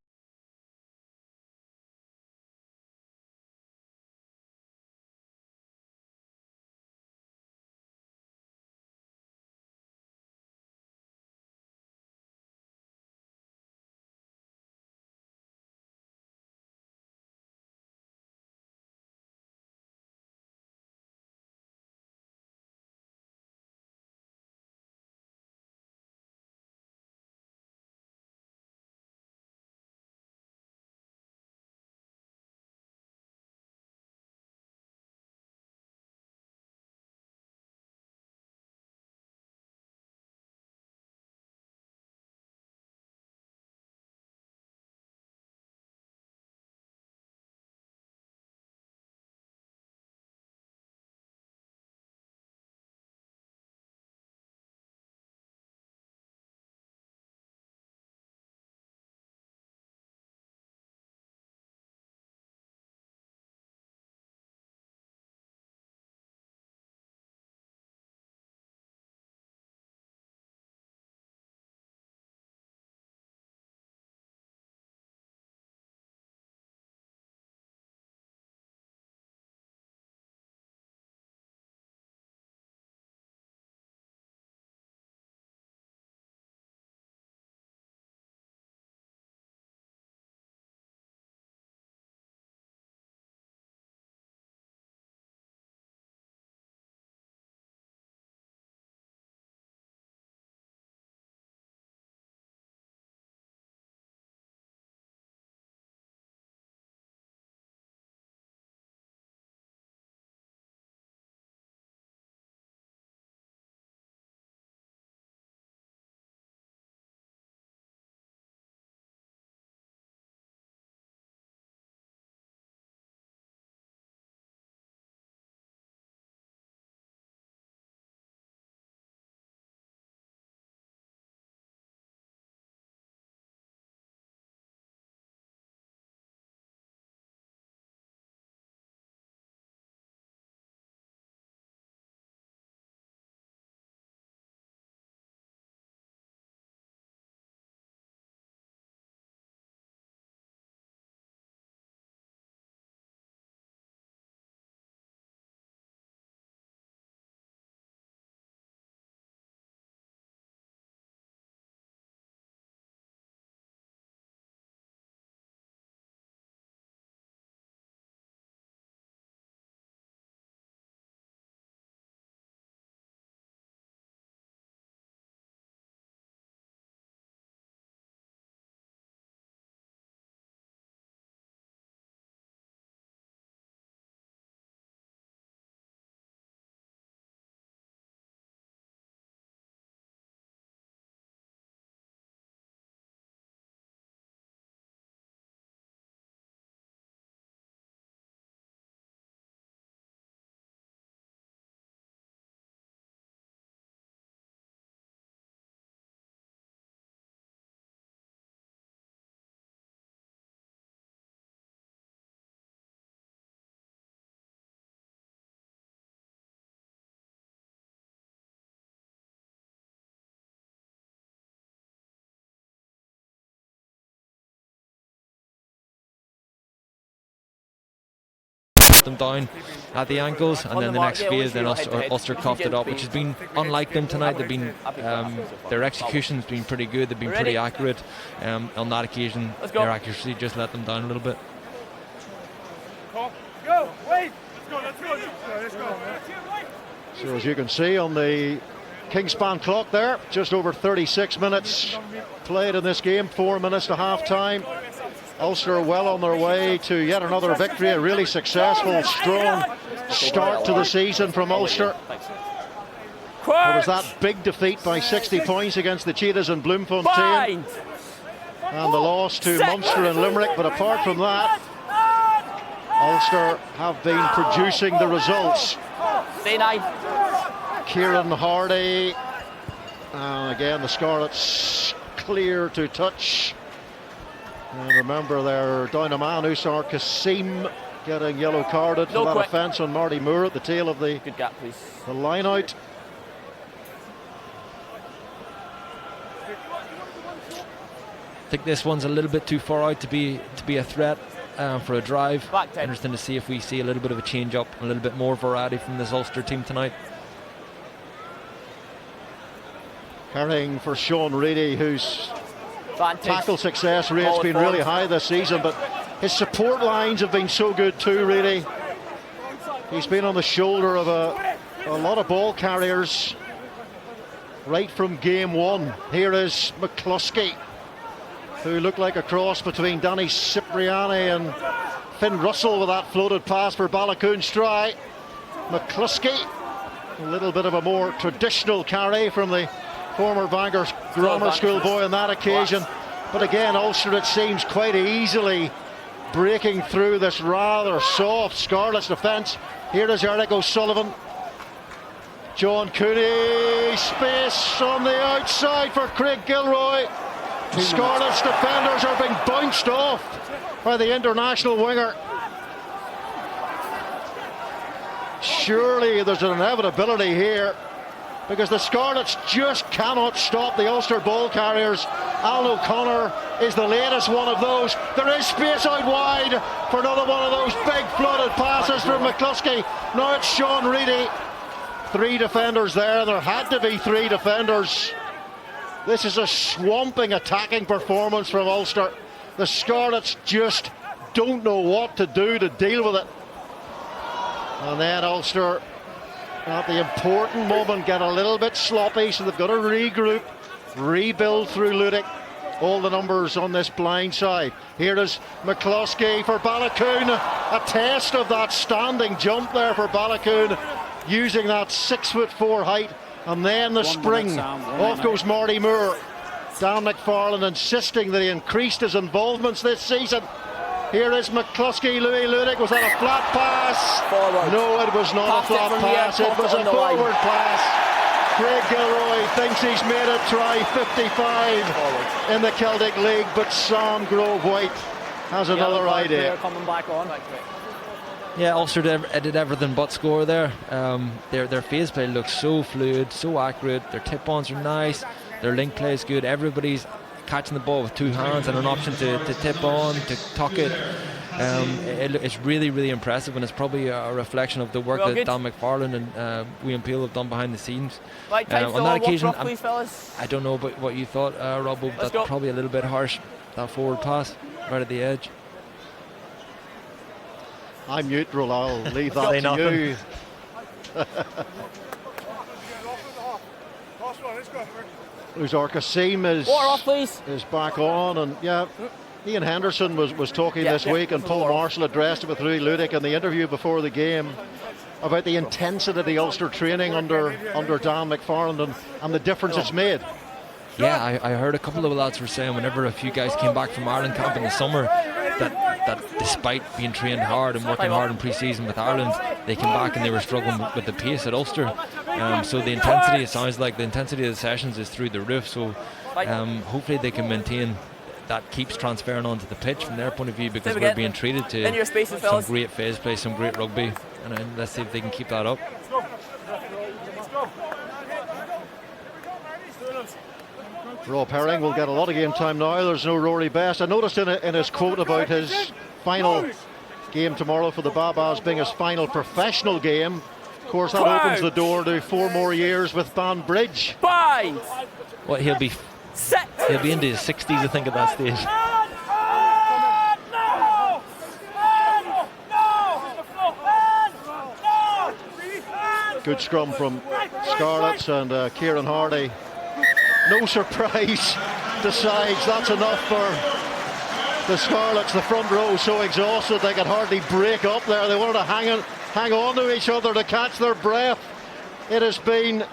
them down at the ankles, and then the next phase, then Ulster coughed it up, which has been unlike them tonight. They've been their execution's been pretty good. They've been pretty accurate. On that occasion, their accuracy just let them down a little bit. So as you can see on the Kingspan clock there, just over 36 minutes played in this game, 4 minutes to half time. Ulster well on their way to yet another victory, a really successful, strong start to the season from Ulster. There was that big defeat by 60 points against the Cheetahs in Bloemfontein, and the loss to Munster and Limerick, but apart from that, Ulster have been producing the results. Kieran Hardy, and again the Scarlets clear to touch. And remember, they're down a man, Usar Kasim, getting yellow carded for that offence on Marty Moore at the tail of the line out. I think this one's a little bit too far out to be a threat for a drive. Interesting to see if we see a little bit of a change up, a little bit more variety from this Ulster team tonight. Carrying for Sean Reedy, whose tackle success rate's been really high this season, but his support lines have been so good too, really. He's been on the shoulder of a lot of ball carriers right from game one. Here is McCluskey, who looked like a cross between Danny Cipriani and Finn Russell with that floated pass for Balakoon Stry. McCluskey, a little bit of a more traditional carry from the former Bangor Grammar School boy on that occasion. But again, Ulster, it seems, quite easily breaking through this rather soft Scarlets defence. Here is Eric O'Sullivan. John Cooney, space on the outside for Craig Gilroy. Scarlets defenders are being bounced off by the international winger. Surely there's an inevitability here, because the Scarlets just cannot stop the Ulster ball carriers. Alan O'Connor is the latest one of those. There is space out wide for another one of those big floated passes from McCluskey. Now it's Sean Reedy. 3 defenders there. There had to be 3 defenders. This is a swamping attacking performance from Ulster. The Scarlets just don't know what to do to deal with it. And then Ulster, at the important moment, get a little bit sloppy, so they've got to regroup, rebuild through Ludick. All the numbers on this blind side. Here is McCluskey for Balakoon. A test of that standing jump there for Balakoon, using that 6'4" height. And then the spring. Off goes Marty Moore. Dan McFarlane insisting that he increased his involvements this season. Here is McCluskey. Louis Ludick. Was that a flat pass? Forward. No, it was not a flat pass. It was a forward pass. Craig Gilroy thinks he's made it try 55 in the Celtic League, but Sam Grove White has another idea. Coming back on. Yeah, Ulster did everything but score there. Their phase play looks so fluid, so accurate. Their tip-ons are nice. Their link play is good. Everybody's catching the ball with 2 hands and an option to tip on, to tuck it. It's really, really impressive, and it's probably a reflection of the work that Dan McFarlane and William Peel have done behind the scenes. On that occasion, I don't know about what you thought, Rob, but that's probably a little bit harsh, that forward pass right at the edge. I'm neutral, I'll leave that to you. Usar Kasim is back on, and yeah, Ian Henderson was talking this week, and Paul Marshall addressed it with Louis Ludick in the interview before the game about the intensity of the Ulster training under Dan McFarlane and the difference it's made. Yeah, I heard a couple of lads were saying whenever a few guys came back from Ireland camp in the summer that despite being trained hard and working hard in pre-season with Ireland, they came back and they were struggling with the pace at Ulster. So the intensity, it sounds like the intensity of the sessions is through the roof. So hopefully they can maintain that, keeps transferring onto the pitch from their point of view, because we're being treated to some great phase play, some great rugby, and let's see if they can keep that up. Rob Herring will get a lot of game time now. There's no Rory Best. I noticed in his quote about his final Game tomorrow for the Babas being his final professional game. Of course, that opens the door to 4 more years with Banbridge. 5. Well, he'll be 6. He'll be into his 60s, I think, at that stage. Good scrum from Scarlets, and Kieran Hardy, no surprise, decides that's enough for the Scarlets. The front row so exhausted they could hardly break up there. They wanted to hang on to each other to catch their breath. It has been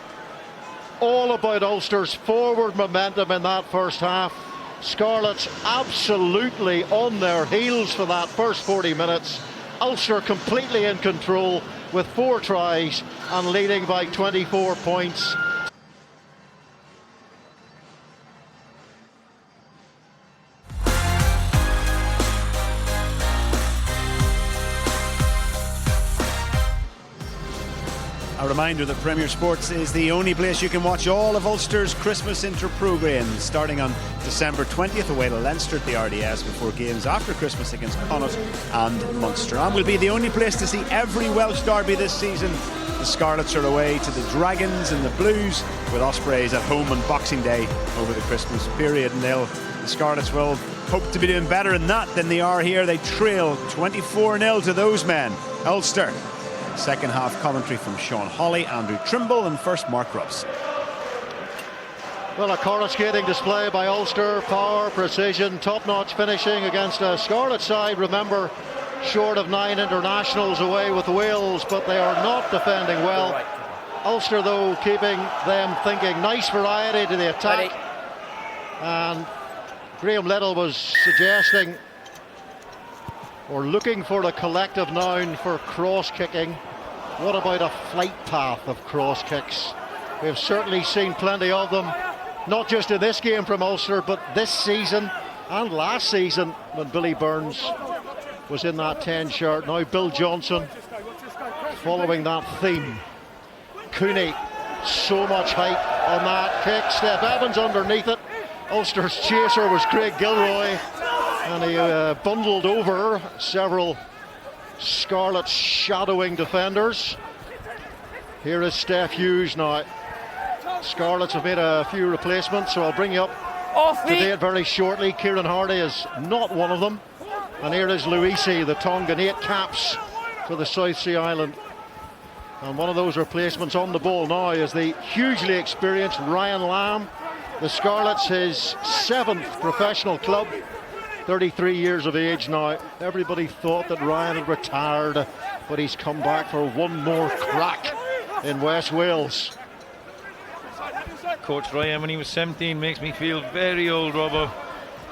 all about Ulster's forward momentum in that first half. Scarlets absolutely on their heels for that first 40 minutes. Ulster completely in control with 4 tries and leading by 24 points. A reminder that Premier Sports is the only place you can watch all of Ulster's Christmas inter-programmes, starting on December 20th away to Leinster at the RDS before games after Christmas against Connacht and Munster. And will be the only place to see every Welsh derby this season. The Scarlets are away to the Dragons and the Blues, with Ospreys at home on Boxing Day over the Christmas period. And the Scarlets will hope to be doing better in that than they are here. They trail 24-0 to those men, Ulster. Second half commentary from Sean Hawley, Andrew Trimble, and first Mark Rubbs. Well, a coruscating display by Ulster. Power, precision, top-notch finishing against a Scarlet side, remember, short of 9 internationals away with Wales, but they are not defending well. Ulster, though, keeping them thinking. Nice variety to the attack. And Graham Little was suggesting or looking for a collective noun for cross-kicking. What about a flight path of cross-kicks? We've certainly seen plenty of them, not just in this game from Ulster, but this season and last season when Billy Burns was in that 10 shirt. Now Bill Johnson following that theme. Cooney, so much height on that kick. Steph Evans underneath it. Ulster's chaser was Craig Gilroy, and he bundled over several Scarlet shadowing defenders. Here is Steph Hughes now. Scarlets have made a few replacements, so I'll bring you up to date very shortly. Kieran Hardy is not one of them. And here is Luisi, the Tongan 8 caps for the South Sea Island. And one of those replacements on the ball now is the hugely experienced Ryan Lamb. The Scarlets, his 7th professional club, 33 years of age now. Everybody thought that Ryan had retired, but he's come back for one more crack in West Wales. Coach Ryan, when he was 17, makes me feel very old, Robbo.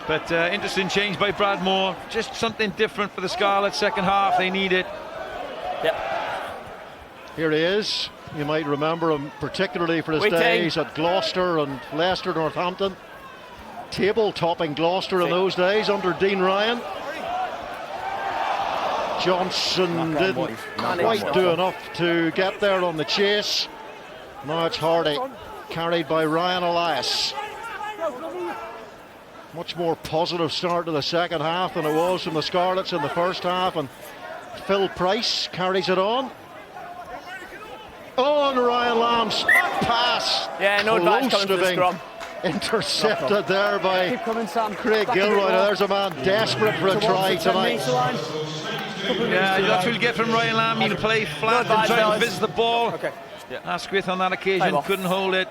But interesting change by Brad Moore. Just something different for the Scarlets. Second half, they need it. Yep. Here he is. You might remember him particularly for his days at Gloucester and Leicester, Northampton. Table-topping Gloucester in those days under Dean Ryan. Johnson didn't quite do enough to get there on the chase. Now it's Hardy, carried by Ryan Elias. Much more positive start to the second half than it was from the Scarlets in the first half, and Phil Price carries it on. Oh, and Ryan Lamb's pass. Yeah, no advantage coming to the scrum. Intercepted there by Craig Gilroy. Now there's a man desperate for a try tonight. Yeah, that's what you get from Ryan Lamb. He'll play flat and try to visit the ball. Okay. Asquith on that occasion couldn't hold it.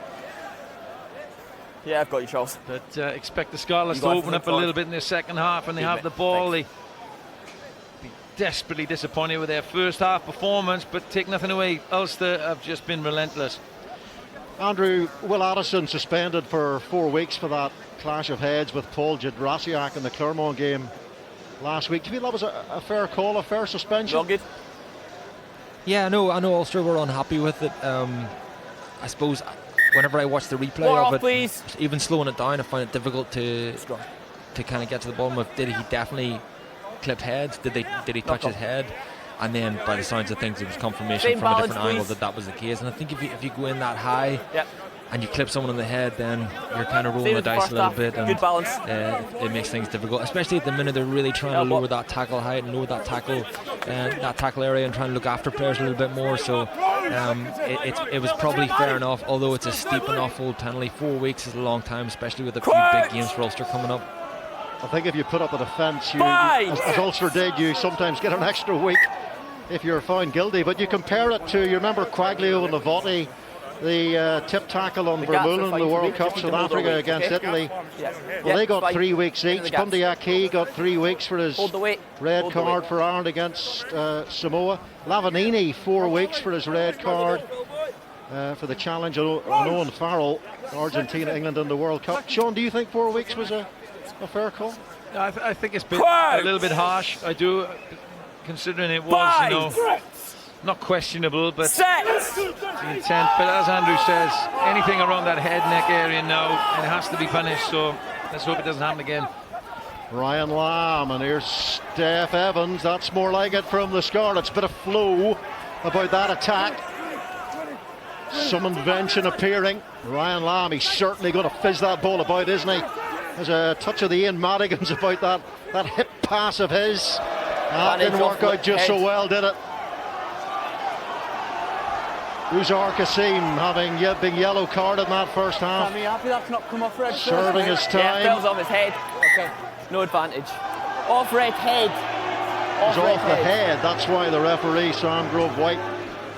Yeah, I've got you, Charles. But expect the Scarlets to open up a little bit in the second half when they have the ball. They be desperately disappointed with their first half performance, but take nothing away. Ulster have just been relentless. Andrew, Will Addison suspended for 4 weeks for that clash of heads with Paul Jadrasiak in the Clermont game last week. Do you feel that was a fair call, a fair suspension? Well, good. Yeah, I know Ulster were unhappy with it. I suppose whenever I watch the replay of it, please. Even slowing it down, I find it difficult to kind of get to the bottom of, did he definitely clip heads? Did he touch his head? And then by the sounds of things, it was confirmation from a different angle that was the case. And I think if you go in that high, and you clip someone in the head, then you're kind of rolling Same the as the dice first a little half. bit, and Good balance. it makes things difficult, especially at the minute. They're really trying to lower that tackle height and lower that tackle area, and trying to look after players a little bit more. So it was probably fair enough, although it's a steep enough old penalty. 4 weeks is a long time, especially with a few big games for Ulster coming up. I think if you put up a defence, as Ulster did, you sometimes get an extra week if you're found guilty. But you compare it to, you remember Quaglio and Novotny, the tip tackle on Vermeulen in the World Cup, South Africa against Italy. Well, they got 3 weeks each. Bundee Aki got 3 weeks for his red card for Ireland against Samoa. Lavanini 4 weeks for his red card for the challenge on Owen Farrell, Argentina, England in the World Cup. Sean, do you think 4 weeks was a fair call? I think it's a little bit harsh. I do, considering it was, not questionable, but the intent. But as Andrew says, anything around that head neck area now, it has to be punished. So let's hope it doesn't happen again. Ryan Lamb, and here's Steph Evans. That's more like it from the Scarlets. Bit of flow about that attack. Some invention appearing. Ryan Lamb, he's certainly going to fizz that ball about, isn't he? There's a touch of the Ian Madigan's about that hip pass of his. That didn't work out just so well, did it? Uzar Kasim having been yellow carded in that first half. I'm happy that's not come off red. Serving his time. Yeah, that was off his head. Okay, no advantage. Off red head. It was off the head. That's why the referee, Sam Grove White,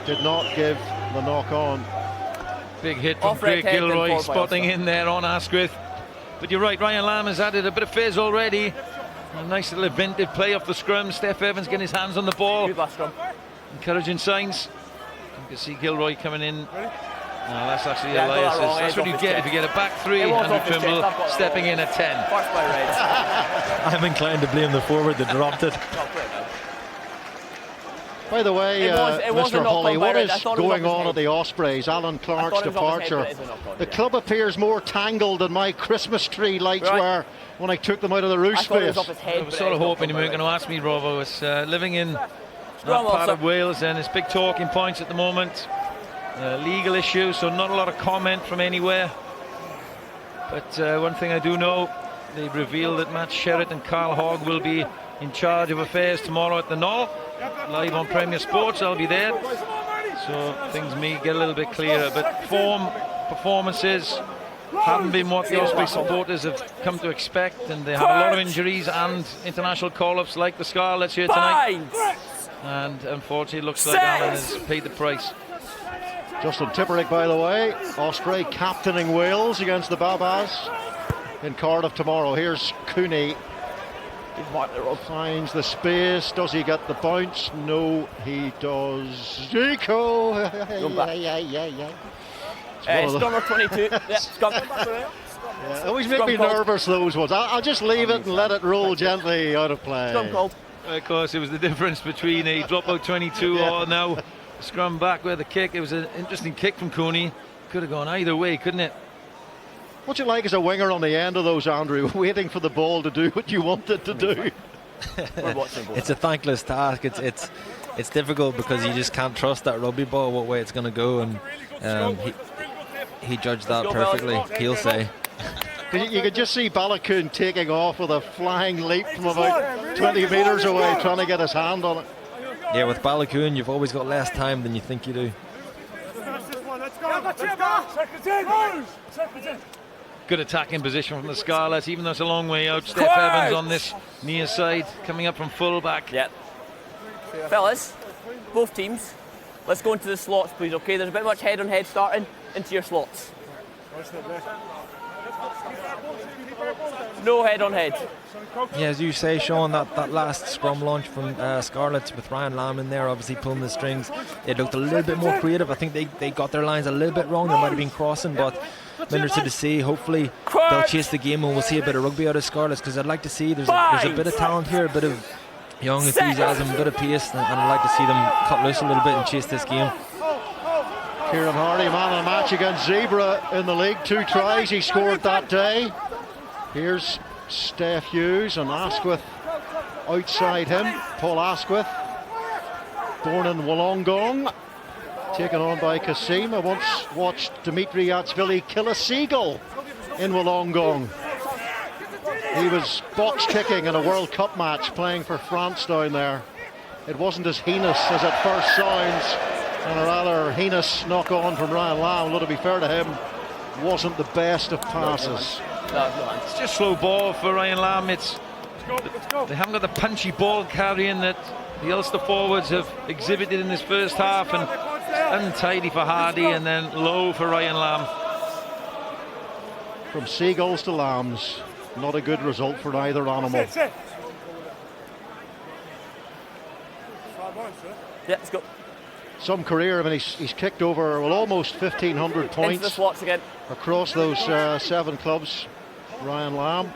did not give the knock on. Big hit from Craig Gilroy, spotting in there on Asquith. But you're right, Ryan Lamb has added a bit of fizz already. A nice little inventive play off the scrum. Steph Evans getting his hands on the ball. Encouraging signs. You can see Gilroy coming in. No, that's actually Elias. That's what you get if you get a back three. Andrew Trimble stepping in at 10. I'm inclined to blame the forward that dropped it. By the way, Mr. Hawley, what is going on at the Ospreys? Alan Clark's departure. The club appears more tangled than my Christmas tree lights were when I took them out of the roof space. I was sort of hoping you weren't going to ask me, Rob. I was living in that part of Wales, and it's big talking points at the moment. Legal issues, so not a lot of comment from anywhere. But one thing I do know, they've revealed that Matt Sherritt and Carl Hogg will be in charge of affairs tomorrow at the Knoll. Live on Premier Sports, I'll be there. So things may get a little bit clearer. But performances haven't been what the Osprey supporters have come to expect, and they have a lot of injuries and international call-ups like the Scarlets here tonight. And unfortunately, it looks like Alan has paid the price. Justin Tipperick, by the way, Osprey captaining Wales against the Babas in Cardiff tomorrow. Here's Cooney. Finds the space. Does he get the bounce? No, he does. Zico! It's number 22. Always make me nervous, those ones. I'll just leave it and let it roll gently out of play. Of course, it was the difference between a dropout 22 or now scrum back with a kick. It was an interesting kick from Cooney. Could have gone either way, couldn't it? What's it like as a winger on the end of those, Andrew, waiting for the ball to do what you want it to do? It's a thankless task. It's difficult because you just can't trust that rugby ball what way it's going to go, and he judged that perfectly, he'll say. You could just see Balakoon taking off with a flying leap from about 20 metres away, trying to get his hand on it. Yeah, with Balakoon, you've always got less time than you think you do. Good attacking position from the Scarlets, even though it's a long way out. Steph Evans on this near side, coming up from full-back. Yeah. Fellas, both teams, let's go into the slots, please, okay? There's a bit much head-on-head starting into your slots. No head-on-head. Yeah, as you say, Sean, that last scrum launch from Scarlets with Ryan Lamb in there, obviously pulling the strings, it looked a little bit more creative. I think they got their lines a little bit wrong. They might have been crossing, but I'm interested to see. Hopefully they'll chase the game and we'll see a bit of rugby out of Scarlets, because I'd like to see there's a bit of talent here, a bit of young enthusiasm, a bit of pace, and I'd like to see them cut loose a little bit and chase this game. Kieran Hardy, man of the match against Zebra in the league. 2 tries he scored that day. Here's Steph Hughes and Asquith outside him. Paul Asquith, born in Wollongong, taken on by Kassim. I once watched Dimitri Yatsvili kill a seagull in Wollongong. He was box kicking in a World Cup match playing for France down there. It wasn't as heinous as it first sounds, and a rather heinous knock on from Ryan Lamb, although to be fair to him, wasn't the best of passes. It's just slow ball for Ryan Lamb. They haven't got the punchy ball carrying that the Ulster forwards have exhibited in this first half, and untidy for Hardy and then low for Ryan Lamb. From seagulls to lambs, not a good result for either animal. Yeah, let's go. Some career, I mean, he's kicked over, well, almost 1,500 Into the points slots again. across those 7 clubs. Ryan Lamb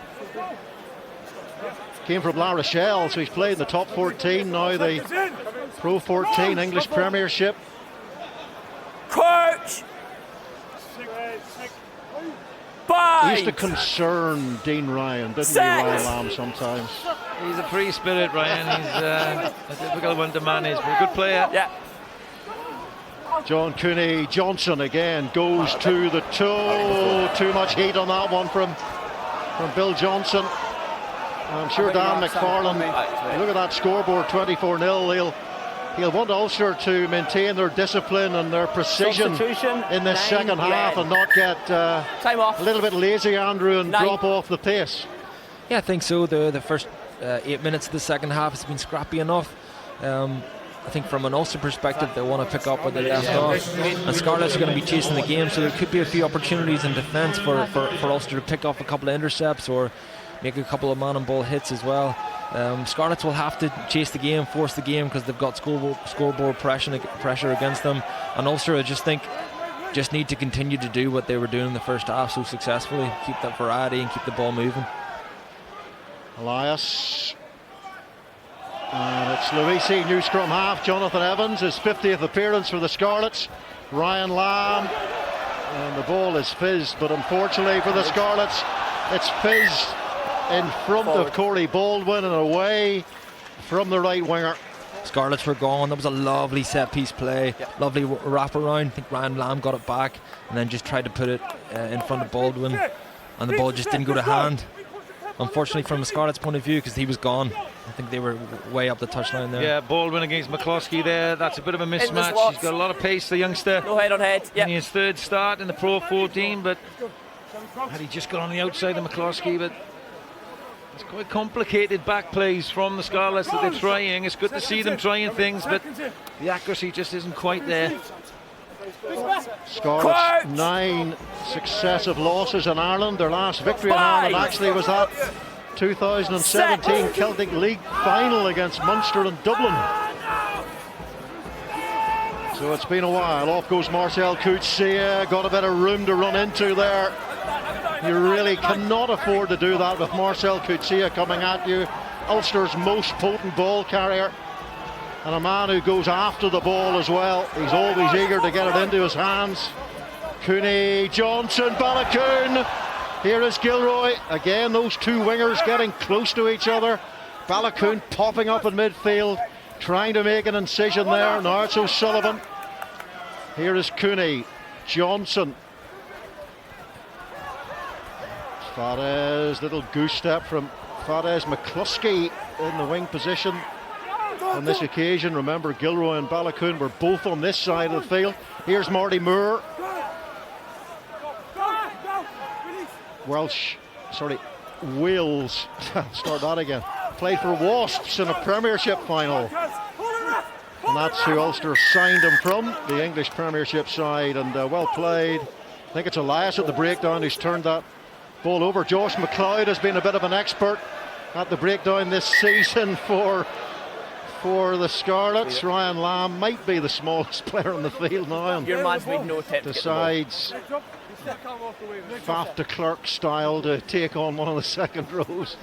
came from La Rochelle, so he's played in the top 14, now the Pro 14 English Premiership. Coach! He used to concern Dean Ryan, didn't he, Ryan Lamb, sometimes? He's a free spirit, Ryan. He's a difficult one to manage, but a good player. Yeah. John Cooney Johnson again goes to the toe. Too much heat on that one from Bill Johnson. I'm sure Dan McFarlane, look at that scoreboard, 24-0. He'll want Ulster to maintain their discipline and their precision in this second half and not get time off. A little bit lazy, Andrew, and drop off the pace. Yeah, I think so. The first 8 minutes of the second half has been scrappy enough. I think from an Ulster perspective, they want to pick up where they left off. And Scarlets are going to be chasing the game, so there could be a few opportunities in defence for Ulster to pick up a couple of intercepts or make a couple of man and ball hits as well. Scarlets will have to chase the game, force the game, because they've got scoreboard pressure against them. And Ulster, I just think, just need to continue to do what they were doing in the first half so successfully. Keep that variety and keep the ball moving. Elias. And it's Luisi, new scrum half. Jonathan Evans, his 50th appearance for the Scarlets. Ryan Lamb. And the ball is fizzed, but unfortunately for the Scarlets, it's fizzed in front of Corey Baldwin and away from the right winger. Scarlets were gone. That was a lovely set piece play, lovely wraparound. I think Ryan Lamb got it back and then just tried to put it in front of Baldwin, and the ball just didn't go to hand. Unfortunately, from the Scarlets' point of view, because he was gone. I think they were way up the touchline there. Yeah, Baldwin against McCloskey there. That's a bit of a mismatch. He's got a lot of pace, the youngster. No head on head. Yeah. His third start in the Pro 14, but had he just got on the outside of McCloskey, but it's quite complicated back plays from the Scarlets that they're trying. It's good to see them trying things, but the accuracy just isn't quite there. Scarlets 9 successive losses in Ireland. Their last victory in Ireland actually was that 2017 Celtic League final against Munster and Dublin. So it's been a while. Off goes Marcel Coetzee. Got a bit of room to run into there. You really cannot afford to do that with Marcel Coetzee coming at you. Ulster's most potent ball carrier, and a man who goes after the ball as well. He's always eager to get it into his hands. Cooney, Johnson, Baloucoune. Here is Gilroy. Again, those two wingers getting close to each other. Baloucoune popping up in midfield, trying to make an incision there. Now it's O'Sullivan. Here is Cooney, Johnson. Fadez, little goose step from Fadez. McCluskey in the wing position on this occasion. Remember, Gilroy and Baloucoune were both on this side of the field. Here's Marty Moore. Wales, start that again. Played for Wasps in a Premiership final. And that's who Ulster signed him from, the English Premiership side. And well played. I think it's Elias at the breakdown who's turned that ball over. Josh McLeod has been a bit of an expert at the breakdown this season for the Scarlets. Ryan Lamb might be the smallest player on the field now. Your man's made no attempt. Decides Faf de Klerk style to take on one of the second rows.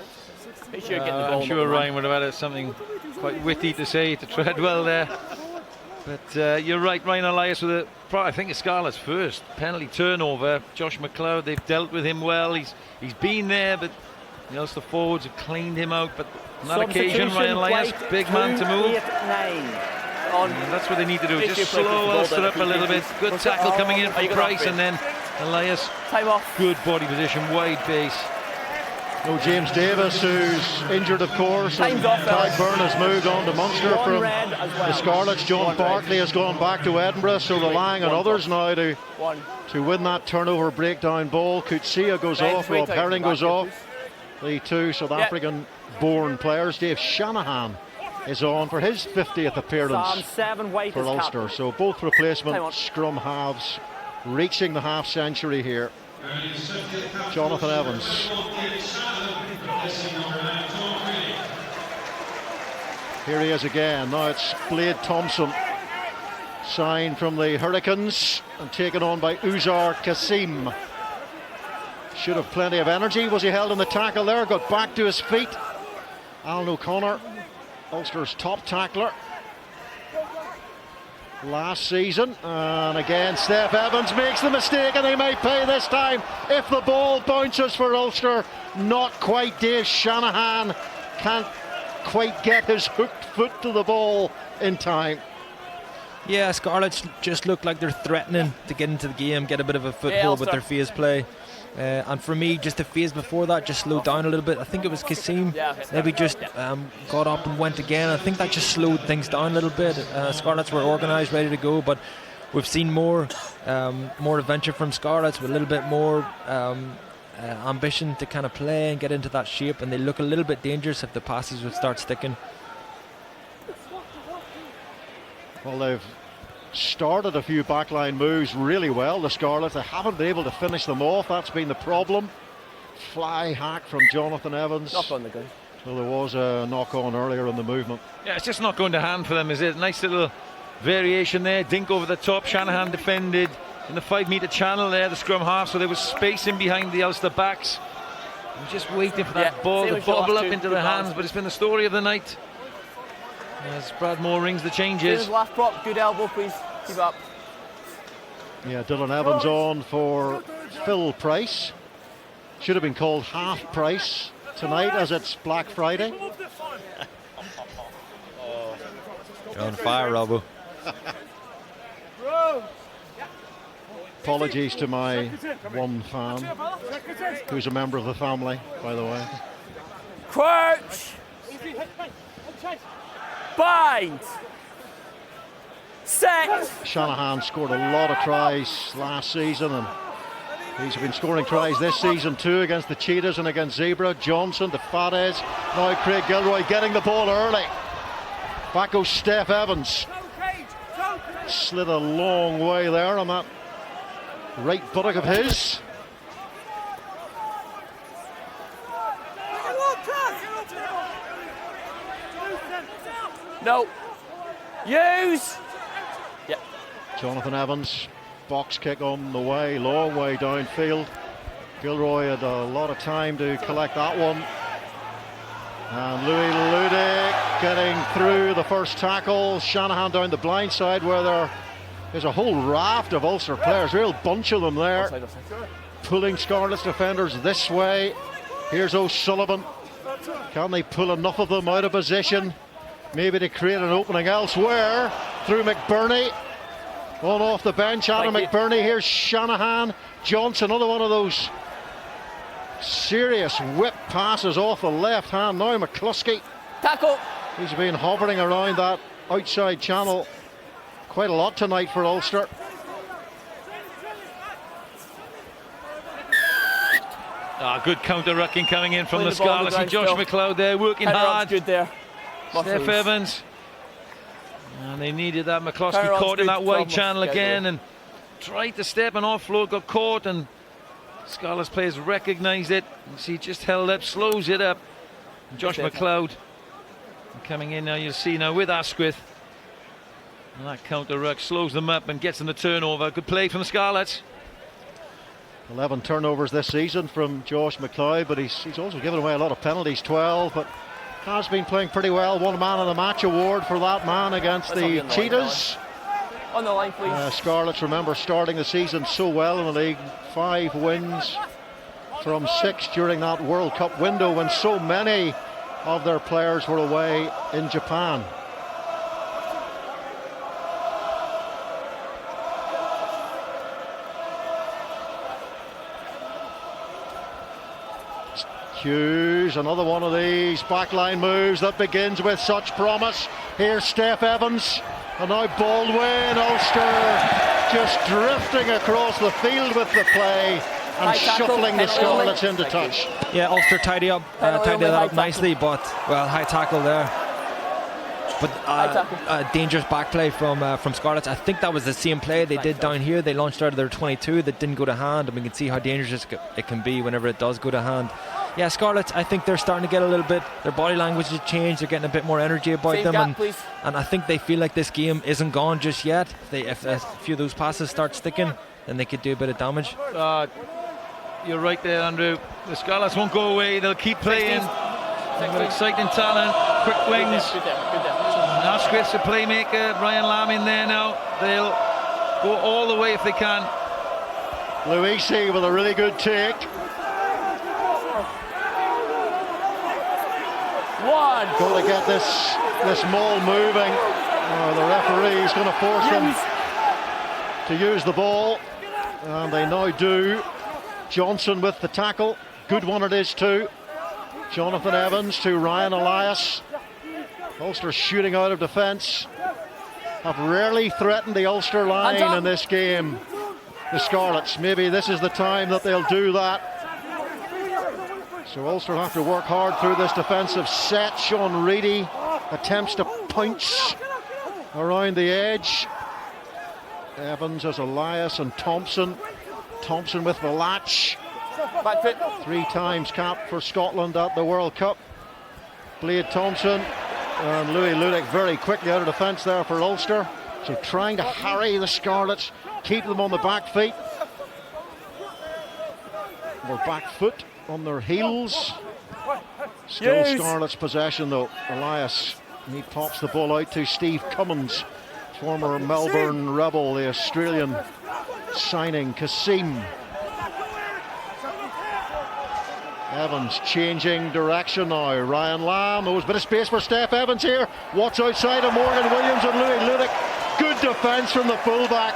I'm sure Ryan would have had something quite witty to say to Treadwell there. But you're right, Ryan Elias with I think it's Scarlet's first penalty turnover. Josh McLeod, they've dealt with him well. He's been there, but the Ulster forwards have cleaned him out. But on that occasion, Ryan Elias, big man to move. on. And that's what they need to do. Make Just sure you play slow the ball Ulster down up a little bit. Good tackle coming in Are you from gonna Price, and then Elias. Time off. Good body position, wide base. No James Davis, who's injured, of course. And Time's off, Tadhg fellas. Byrne has moved on to Munster One from red as well. the Scarlets. John One Barkley red. has gone back to Edinburgh, so relying on One others puck. now One. to win that turnover breakdown ball. Kutsia goes Red, off, wait Rob till you Herring come goes back off. here, The two South Yeah. African-born players. Dave Shanahan is on for his 50th appearance Sam 7 white for is Ulster. captain. So both Time on. replacement scrum halves reaching the half century here. Jonathan Evans. Here he is again. Now it's Blade Thompson. Signed from the Hurricanes and taken on by Uzar Kasim. Should have plenty of energy. Was he held in the tackle there? Got back to his feet. Alan O'Connor, Ulster's top tackler last season. And again, Steph Evans makes the mistake, and he may pay this time if the ball bounces for Ulster. Not quite. Dave Shanahan can't quite get his hooked foot to the ball in time. Yeah, Scarlets just look like they're threatening to get into the game, get a bit of a foothold with their phase play. And for me, just the phase before that just slowed down a little bit. I think it was Kasim maybe just got up and went again. I think that just slowed things down a little bit. Scarlets were organised, ready to go, but we've seen more adventure from Scarlets with a little bit more ambition to kind of play and get into that shape, and they look a little bit dangerous if the passes would start sticking. Well, they've started a few backline moves really well, the Scarlets. They haven't been able to finish them off. That's been the problem. Fly hack from Jonathan Evans. Knock on the gun. Well, there was a knock on earlier in the movement. Yeah, it's just not going to hand for them, is it? Nice little variation there. Dink over the top. Shanahan defended in the 5-metre channel there, the scrum half, so there was space in behind the Ulster backs. I'm just waiting for that ball to bobble up into the hands, but it's been the story of the night. As Brad Moore rings the changes. Last prop, good elbow, please. Keep up. Yeah, Dylan Evans on for Phil Price. Should have been called half price tonight as it's Black Friday. You're on fire, Robbo. Apologies to my one fan, who's a member of the family, by the way. Crouch. Bind. Set. Shanahan scored a lot of tries last season, and he's been scoring tries this season too against the Cheetahs and against Zebra. Johnson to Fadez. Now Craig Gilroy getting the ball early. Back goes Steph Evans. Slid a long way there on that right buttock of his. No. Use. Yep. Jonathan Evans, box kick on the way, long way downfield. Gilroy had a lot of time to collect that one. And Louis Ludick getting through the first tackle. Shanahan down the blind side where there's a whole raft of Ulster players, real bunch of them there. Pulling Scarlets defenders this way. Here's O'Sullivan. Can they pull enough of them out of position? Maybe to create an opening elsewhere through McBurney. On off the bench, Adam McBurney. Here's Shanahan. Johnson, another one of those serious whip passes off the left hand. Now McCluskey. Tackle. He's been hovering around that outside channel quite a lot tonight for Ulster. Good counter-rucking coming in from Play the the ball on the Scarlets. ground Josh still. McLeod there working Counter-ruck's hard. good there. Steph Muscles. Evans. And they needed that. McCloskey Counter-ruck's caught in good. that wide 12 channel months again schedule. and tried to step and offload, got caught, and Scarlets players recognised it. You see, just held up, slows it up. And Josh McLeod coming in now, you'll see now with Asquith. And that counter-ruck slows them up and gets them the turnover. Good play from the Scarlets. 11 turnovers this season from Josh McLeod, but he's also given away a lot of penalties, 12, but has been playing pretty well. Won Man of the Match award for that man against the Cheetahs. On the line, please. Scarlets, remember, starting the season so well in the league. 5 wins from 6 during that World Cup window when so many of their players were away in Japan. Hughes, another one of these backline moves that begins with such promise. Here's Steph Evans, and now Baldwin. Ulster just drifting across the field with the play and shuffling the Scarlets into touch. Yeah, Ulster tidied that up nicely, but well, high tackle there. But a dangerous back play from Scarlets. I think that was the same play they did down here. They launched out of their 22 that didn't go to hand, and we can see how dangerous it can be whenever it does go to hand. Yeah, Scarlets, I think they're starting to get a little bit, their body language has changed, they're getting a bit more energy about them, and I think they feel like this game isn't gone just yet. If a few of those passes start sticking, then they could do a bit of damage. You're right there, Andrew. The Scarlets won't go away, they'll keep playing. They've got exciting talent, quick wings. Nasquith's a playmaker, Ryan Lamb in there now. They'll go all the way if they can. Luisi with a really good take. Got to get this maul moving. The referee is going to force them to use the ball, and they now do. Johnson with the tackle, good one it is too. Jonathan Evans to Ryan Elias. Ulster shooting out of defence. Have rarely threatened the Ulster line in this game. The Scarlets, maybe this is the time that they'll do that. So Ulster have to work hard through this defensive set. Sean Reedy attempts to punch around the edge. Evans as Elias and Thompson. Thompson with the latch. 3 times capped for Scotland at the World Cup. Blade Thompson and Louis Ludik very quickly out of defence there for Ulster. So trying to harry the Scarlets, keep them on the back feet. Or back foot on their heels. Still Scarlets possession though. Elias, he pops the ball out to Steve Cummins, former Melbourne Rebel, the Australian signing. Kassim. Evans changing direction now. Ryan Lamb, there's a bit of space for Steph Evans here. What's outside of Morgan Williams and Louis Ludik. Good defence from the fullback.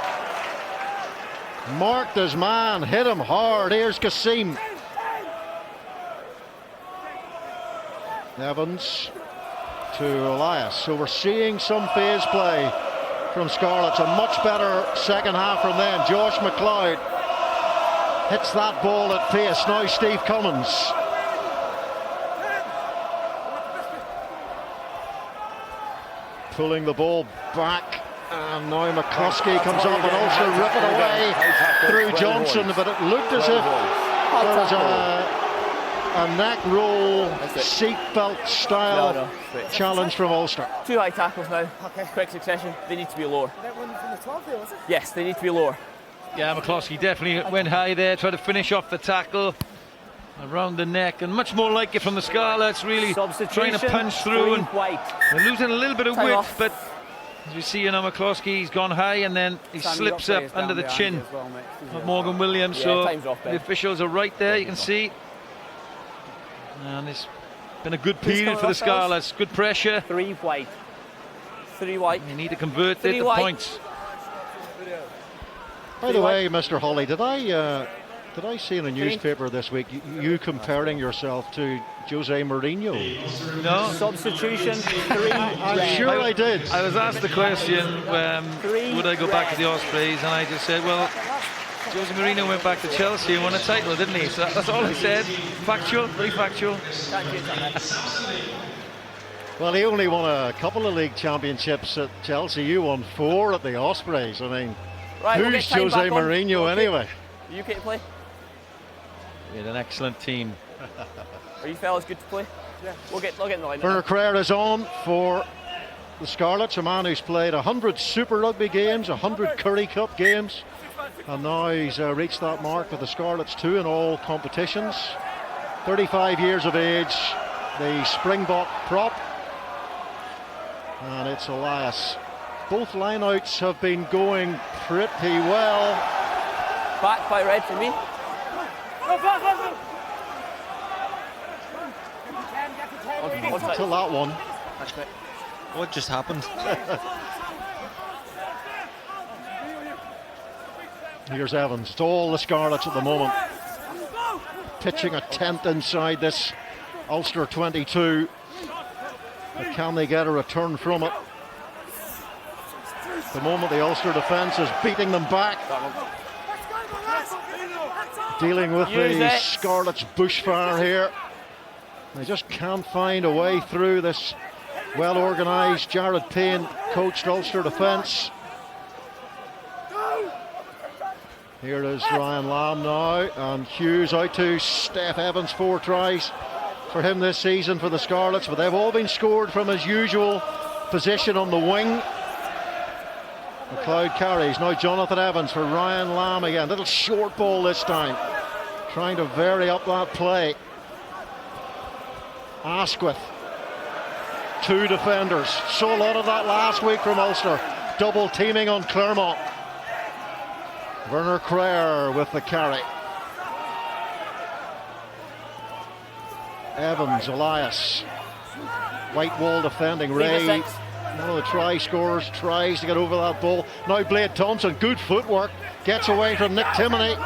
Marked his man, hit him hard. Here's Kassim. Evans to Elias. So we're seeing some phase play from Scarlets. A much better second half from them. Josh McLeod hits that ball at pace. Now Steve Cummins. Pulling the ball back. And now McCluskey comes up and Ulster rip it away through Johnson. But it looked as if there was a neck roll, seatbelt style challenge from Ulster. 2 high tackles now, quick succession. They need to be lower. Yes, they need to be lower. Yeah, McCluskey definitely went high there, tried to finish off the tackle around the neck, and much more like it from the Scarlets, really trying to punch through, and they're losing a little bit of width, but as we see, McCluskey, he's gone high and then he slips up under the chin of Morgan Williams. So the officials are right there, you can see. And it's been a good period for the Scarlets. Good pressure. 3 white. 3 white. You need to convert it to points. By the way, Mr. Hawley, did I see in a newspaper this week you comparing yourself to Jose Mourinho? No. Substitution. 3. I'm sure I did. I was asked the question, would I go back to the Ospreys, and I just said, well, Jose Mourinho went back to Chelsea and won a title, didn't he? So that's all I said. Factual, very factual. Well, he only won a couple of league championships at Chelsea. You won 4 at the Ospreys. I mean, who's Jose Mourinho anyway? Are you okay to play? We had an excellent team. Are you fellas good to play? Yeah. We'll get in the line. Bernard Crare is on for the Scarlets, a man who's played 100 Super Rugby games, 100 Currie Cup games, and now he's reached that mark for the Scarlets too in all competitions. 35 years of age, the Springbok prop, and it's Elias. Both lineouts have been going pretty well. Back by red for me. Until that one. What just happened? Here's Evans. It's all the Scarlets at the moment. pitching a tent inside this Ulster 22. But can they get a return from it? At the moment, the Ulster defence is beating them back. Dealing with the Scarlets' bushfire here. They just can't find a way through this well-organised, Jared Payne coached Ulster defence. Here is Ryan Lamb now, and Hughes out to Steph Evans. 4 tries for him this season for the Scarlets, but they've all been scored from his usual position on the wing. McLeod carries, now Jonathan Evans for Ryan Lamb again. Little short ball this time, trying to vary up that play. Asquith, 2 defenders. Saw a lot of that last week from Ulster. Double teaming on Clermont. Werner Creer with the carry. Evans, Elias. White wall defending. Ray, one of the try scorers, tries to get over that ball. Now Blade Thompson, good footwork. Gets away from Nick Timoney.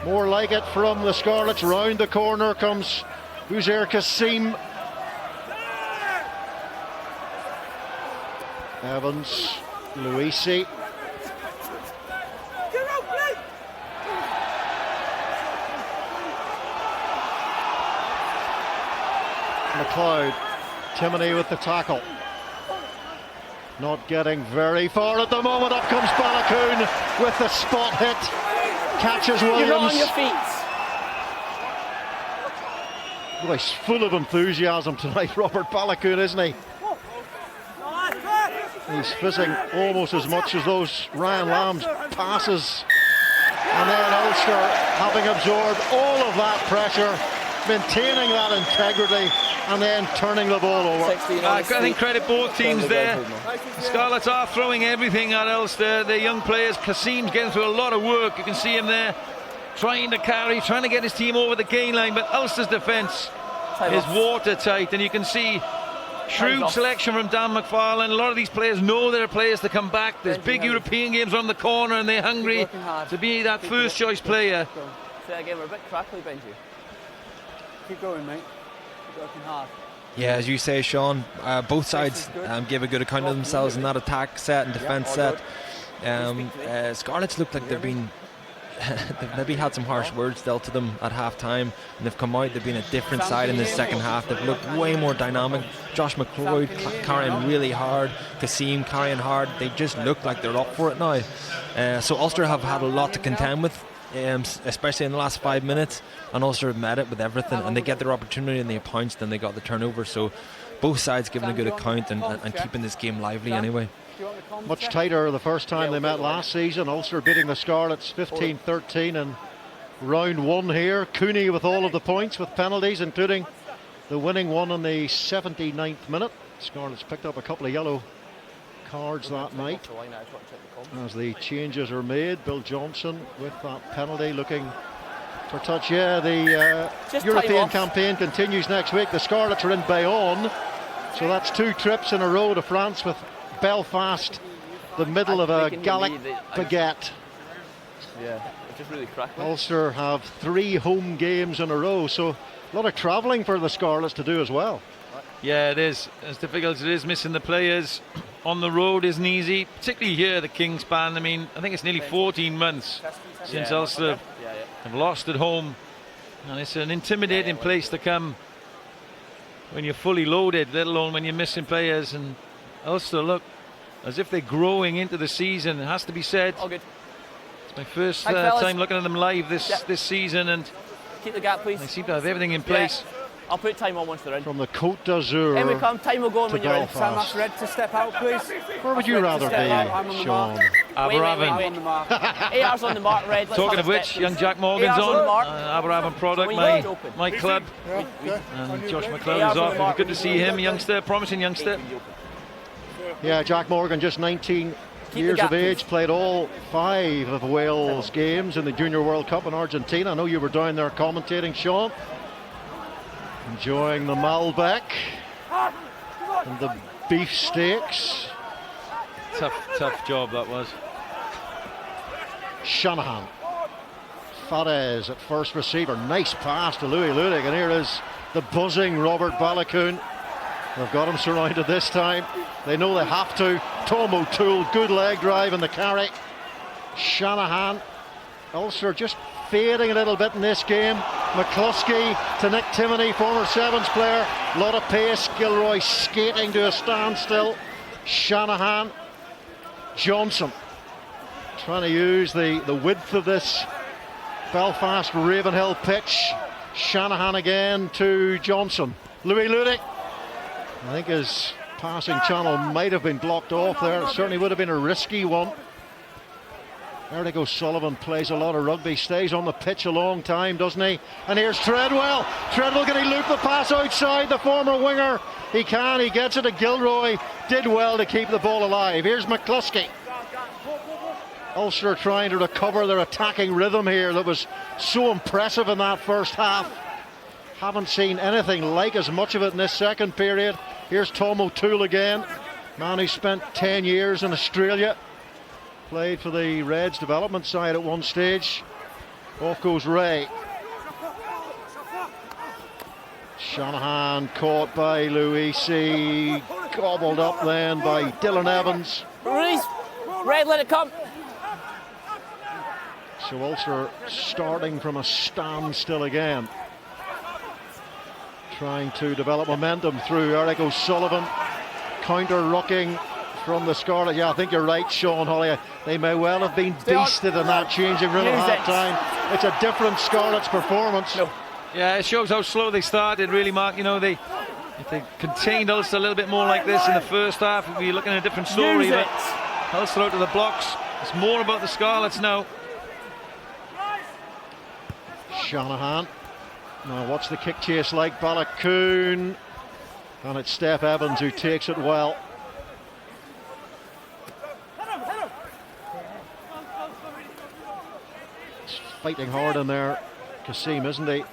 More like it from the Scarlets. Round the corner comes Uzair Kassim. Evans, Luisi. McLeod, Timoney with the tackle. Not getting very far at the moment. Up comes Balakoon with the spot hit. Catches Williams. You're on your feet. Boy, he's full of enthusiasm tonight, Robert Balakoon, isn't he? He's fizzing almost as much as those Ryan Lamb's passes. And then Ulster, having absorbed all of that pressure, maintaining that integrity, and then turning the ball over. I think credit both teams there. The Scarlets are throwing everything at Ulster. The young players, Kassim's getting through a lot of work. You can see him there trying to carry, trying to get his team over the gain line, but Ulster's defence is watertight, and you can see shrewd selection from Dan McFarlane. A lot of these players know there are players to come back. There's big European games on the corner, and they're hungry to be that first choice player. Say that again, we're a bit crackly, Benji. Keep going, mate. Keep working hard. Yeah, as you say, Sean, both sides gave a good account of themselves in that attack set and defence set. Scarlets look like they've maybe had some harsh words dealt to them at half time, and they've come out, they've been a different side in the second half. They've looked way more dynamic. Josh McLeod carrying really hard, Kassim carrying hard. They just look like they're up for it now. So Ulster have had a lot to contend with, especially in the last 5 minutes, and Ulster have met it with everything, and they get their opportunity and they pounced and they got the turnover. So both sides giving a good account and keeping this game lively anyway. Much tighter the first time they met last season. Ulster beating the Scarlets 15-13 in round 1 here. Cooney with all of the points with penalties, including the winning one in the 79th minute. Scarlets picked up a couple of yellow cards that night as the changes are made. Bill Johnson with that penalty looking for touch. Yeah, the European campaign continues next week. The Scarlets are in Bayonne, so that's 2 trips in a row to France, with Belfast the middle of a Gallic baguette. Yeah, it's just really crackling. Ulster have 3 home games in a row, so a lot of travelling for the Scarlets to do as well. Yeah, it is. As difficult as it is, missing the players on the road isn't easy, particularly here, the King's Band. I mean, I think it's nearly 14 months since Ulster have lost at home, and it's an intimidating place to come when you're fully loaded, let alone when you're missing players. And Ulster look as if they're growing into the season, it has to be said. All good. It's my first time looking at them live this season, and keep the gap, please. They seem to have everything in place. I'll put time on once they're in. From the Côte d'Azur. In we come, time will go on when you're in. Sam, that's red to step out, please. Where would you rather be, Sean? Aberavon. AR's on the mark, red. Talking of which, young Jack Morgan's on. Aberavon product, my club. And Josh McLeod is off. Good to see him, youngster, promising youngster. Yeah, Jack Morgan, just 19 years of age, played all 5 of Wales' games in the Junior World Cup in Argentina. I know you were down there commentating, Sean. Enjoying the Malbec and the beef steaks. Tough job that was. Shanahan Fares at first receiver. Nice pass to Louis Ludik, and here is the buzzing Robert Baloucoune. They've got him surrounded this time. They know they have to. Tom O'Toole, good leg drive in the carry. Shanahan, Ulster just fading a little bit in this game. McCluskey to Nick Timoney, former Sevens player. A lot of pace. Gilroy skating to a standstill. Shanahan, Johnson trying to use the width of this Belfast Ravenhill pitch. Shanahan again to Johnson. Louis Ludik, I think his passing channel might have been blocked off there. It certainly would have been a risky one. Eric O'Sullivan plays a lot of rugby, stays on the pitch a long time, doesn't he? And here's Treadwell. Treadwell, can he loop the pass outside, the former winger? He can, he gets it to Gilroy. Did well to keep the ball alive. Here's McCluskey. Ulster trying to recover their attacking rhythm here that was so impressive in that first half. Haven't seen anything like as much of it in this second period. Here's Tom O'Toole again, man who spent 10 years in Australia. Played for the Reds development side at one stage. Off goes Ray. Shanahan caught by Louis C. Gobbled up then by Dylan Evans. Release. Red, let it come. So Ulster starting from a standstill again. Trying to develop momentum through Eric O'Sullivan. Counter-rucking from the Scarlet. Yeah, I think you're right, Sean Holly. They may well have been beasted in that changing room at half-time. It's a different Scarlets performance. No. Yeah, it shows how slow they started, really, Mark. You know, if they contained Ulster a little bit more like this in the first half, we'd be looking at a different story. But Ulster out of the blocks. It's more about the Scarlets now. Shanahan. Now what's the kick chase like? Baloucoune. And it's Steph Evans who takes it well. He's fighting hard in there, Kassim, isn't he?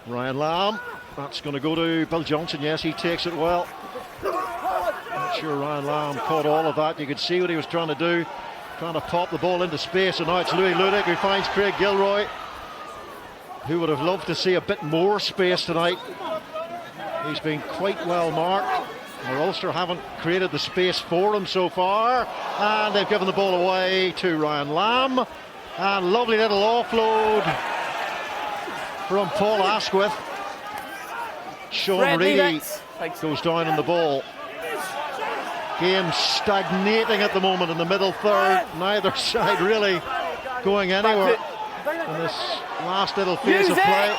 Ryan Lamb. That's going to go to Bill Johnson. Yes, he takes it well. Not sure Ryan Lamb caught all of that. You could see what he was trying to do. Trying to pop the ball into space, and now it's Louis Ludik who finds Craig Gilroy, who would have loved to see a bit more space tonight. He's been quite well marked. Ulster haven't created the space for him so far, and they've given the ball away to Ryan Lamb. And lovely little offload from Paul Asquith. Sean Reedy goes down on the ball. Game stagnating at the moment in the middle third. Neither side really going anywhere in this last little phase of play.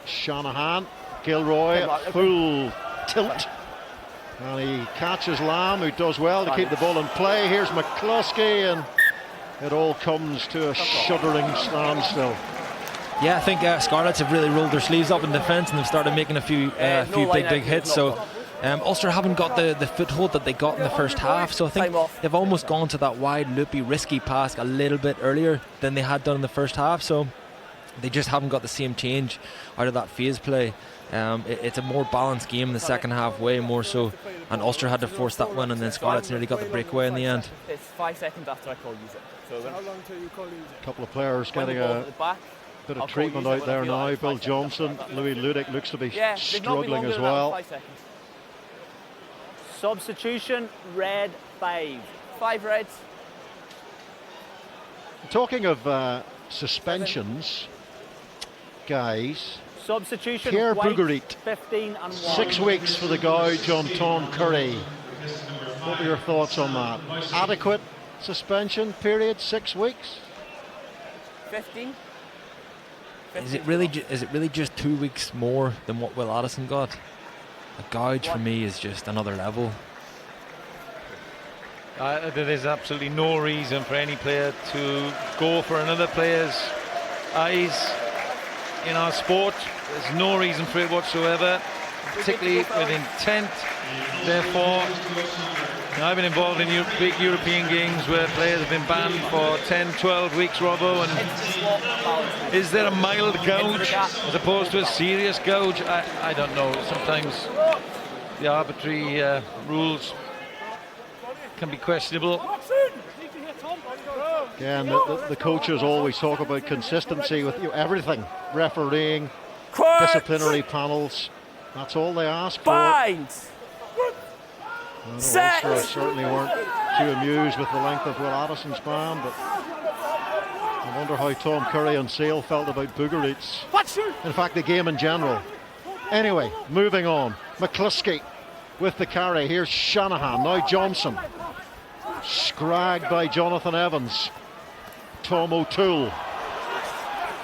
Shanahan, Gilroy at full tilt, and he catches Lamb, who does well to keep the ball in play. Here's McCluskey, and it all comes to a shuddering standstill. Yeah, I think Scarlets have really rolled their sleeves up in defence, and they've started making a few big hits. So Ulster haven't got the foothold that they got in the first half. So I think they've almost gone to that wide, loopy, risky pass a little bit earlier than they had done in the first half. So they just haven't got the same change out of that phase play. It's a more balanced game in the second half, way more so. And Ulster had to force that one, and then Scarlets nearly got the breakaway in the end. It's 5 seconds after I call use it. So how long till you call use it? A couple of players getting a bit of treatment out there now. Bill Johnson, Louis Ludik looks to be struggling as well. Substitution, red 5. 5 reds. Talking of suspensions, guys. Substitution, Pierre white, Bourgarit, 15 and 1. 6 weeks for the gouge on Tom Curry. What were your thoughts on that? Adequate suspension period, 6 weeks? 15. Is it really just 2 weeks more than what Will Addison got? A gouge for me is just another level. There is absolutely no reason for any player to go for another player's eyes in our sport. There's no reason for it whatsoever, particularly with intent. Therefore, I've been involved in big European games where players have been banned for 10, 12 weeks, Robbo, and is there a mild gouge as opposed to a serious gouge? I don't know. Sometimes the arbitrary rules can be questionable. Again, the coaches always talk about consistency with everything. Refereeing, disciplinary panels. That's all they ask for. Binds. Ulster certainly weren't too amused with the length of Will Addison's ban, but I wonder how Tom Curry and Sale felt about Boogerites. In fact, the game in general. Anyway, moving on. McCluskey with the carry. Here's Shanahan. Now Johnson. Scragged by Jonathan Evans. Tom O'Toole.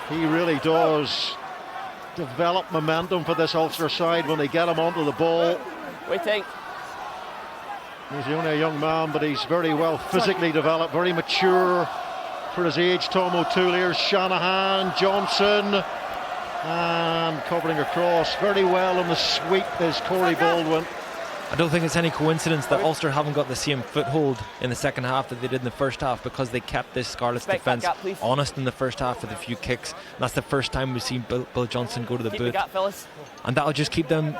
He really does develop momentum for this Ulster side when they get him onto the ball. Waiting. He's only a young man, but he's very well physically developed, very mature for his age. Tom O'Toole. Here's Shanahan, Johnson, and covering across very well on the sweep is Corey Baldwin. I don't think it's any coincidence that Ulster haven't got the same foothold in the second half that they did in the first half, because they kept this Scarlets defence honest in the first half with a few kicks. And that's the first time we've seen Bill Johnson go to the boot. And that'll just keep them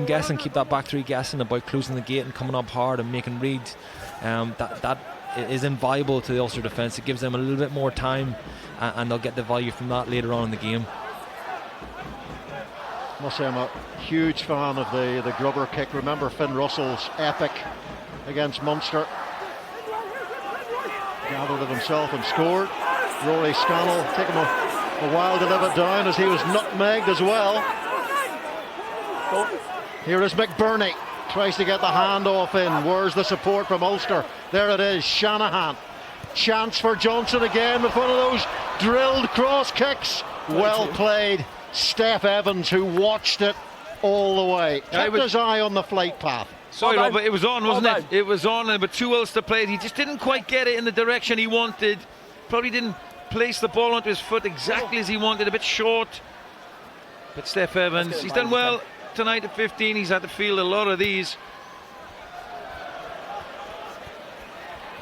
guessing, keep that back three guessing about closing the gate and coming up hard and making reads. That is invaluable to the Ulster defence. It gives them a little bit more time, and they'll get the value from that later on in the game. I must say I'm a huge fan of the grubber kick. Remember Finn Russell's epic against Munster. Gathered it himself and scored. Rory Scannell taking a while to live it down as he was nutmegged as well. Here is McBurney. Tries to get the handoff in. Where's the support from Ulster? There it is. Shanahan. Chance for Johnson again with one of those drilled cross kicks. Well played. Steph Evans, who watched it all the way, kept his eye on the flight path. Sorry, Robert, it was on, wasn't it? It was on, and but two Ulster played. He just didn't quite get it in the direction he wanted. Probably didn't place the ball onto his foot exactly as he wanted, a bit short. But Steph Evans, he's done well tonight at 15. He's had to field a lot of these.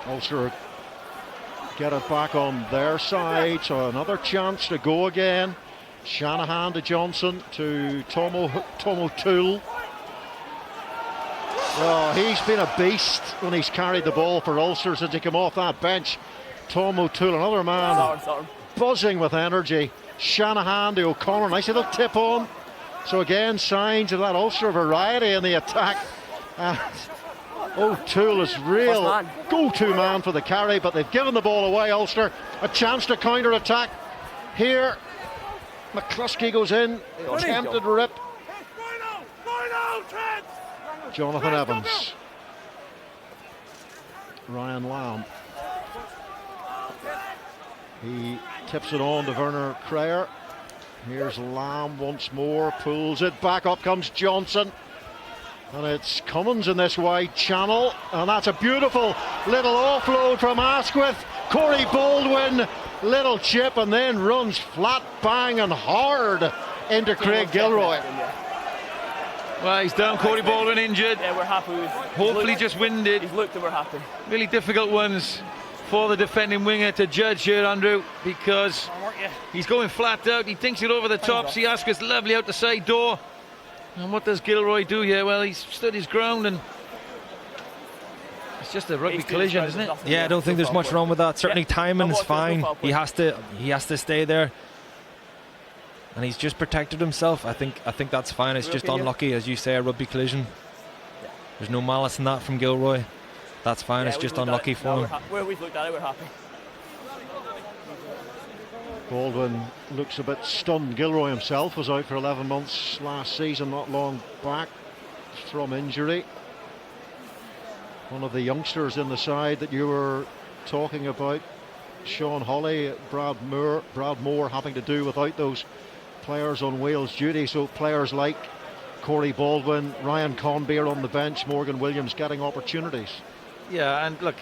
Ulster get it back on their side, so another chance to go again. Shanahan to Johnson to Tom O'Toole. Oh, he's been a beast when he's carried the ball for Ulster since he came off that bench. Tom O'Toole, another man buzzing with energy. Shanahan to O'Connor, nice little tip on. So again, signs of that Ulster variety in the attack. O'Toole is real go-to man for the carry, but they've given the ball away. Ulster a chance to counter-attack here. McCluskey goes in, attempted rip. Jonathan Evans. Ryan Lamb. He tips it on to Werner Kreyer. Here's Lamb once more, pulls it back, up comes Johnson. And it's Cummins in this wide channel. And that's a beautiful little offload from Asquith. Corey Baldwin. Little chip and then runs flat, bang and hard into Craig Gilroy. Well, he's down. Corey Baldwin injured. Yeah, we're happy. Hopefully just winded. He's looked and we're happy. Really difficult ones for the defending winger to judge here, Andrew, because he's going flat out. He thinks it over the top. See Asquith's lovely out the side door. And what does Gilroy do here? Well, he's stood his ground, and it's just a rugby collision, isn't it? Yeah, I don't think there's much wrong with that. Certainly timing's fine. He has to stay there. And he's just protected himself. I think that's fine. It's just unlucky, as you say, a rugby collision. There's no malice in that from Gilroy. That's fine. It's just unlucky for him. Where we've looked at it, we're happy. Baldwin looks a bit stunned. Gilroy himself was out for 11 months last season, not long back from injury. One of the youngsters in the side that you were talking about, Sean Hawley, Brad Moore having to do without those players on Wales duty. So players like Corey Baldwin, Ryan Conbeer on the bench, Morgan Williams getting opportunities. Yeah, and look,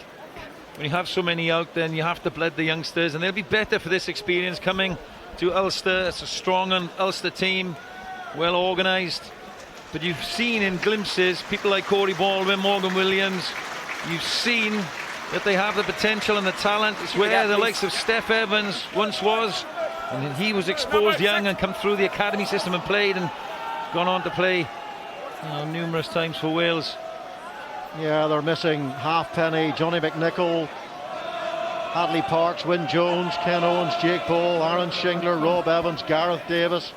when you have so many out, then you have to blood the youngsters, and they'll be better for this experience coming to Ulster. It's a strong Ulster team, well organised. But you've seen in glimpses people like Corey Baldwin, Morgan Williams. You've seen that they have the potential and the talent. It's where the likes of Steph Evans once was, and he was exposed young and come through the academy system and played and gone on to play numerous times for Wales. Yeah, they're missing Halfpenny, Johnny McNichol, Hadley Parks, Wyn Jones, Ken Owens, Jake Paul, Aaron Shingler, Rob Evans, Gareth Davis.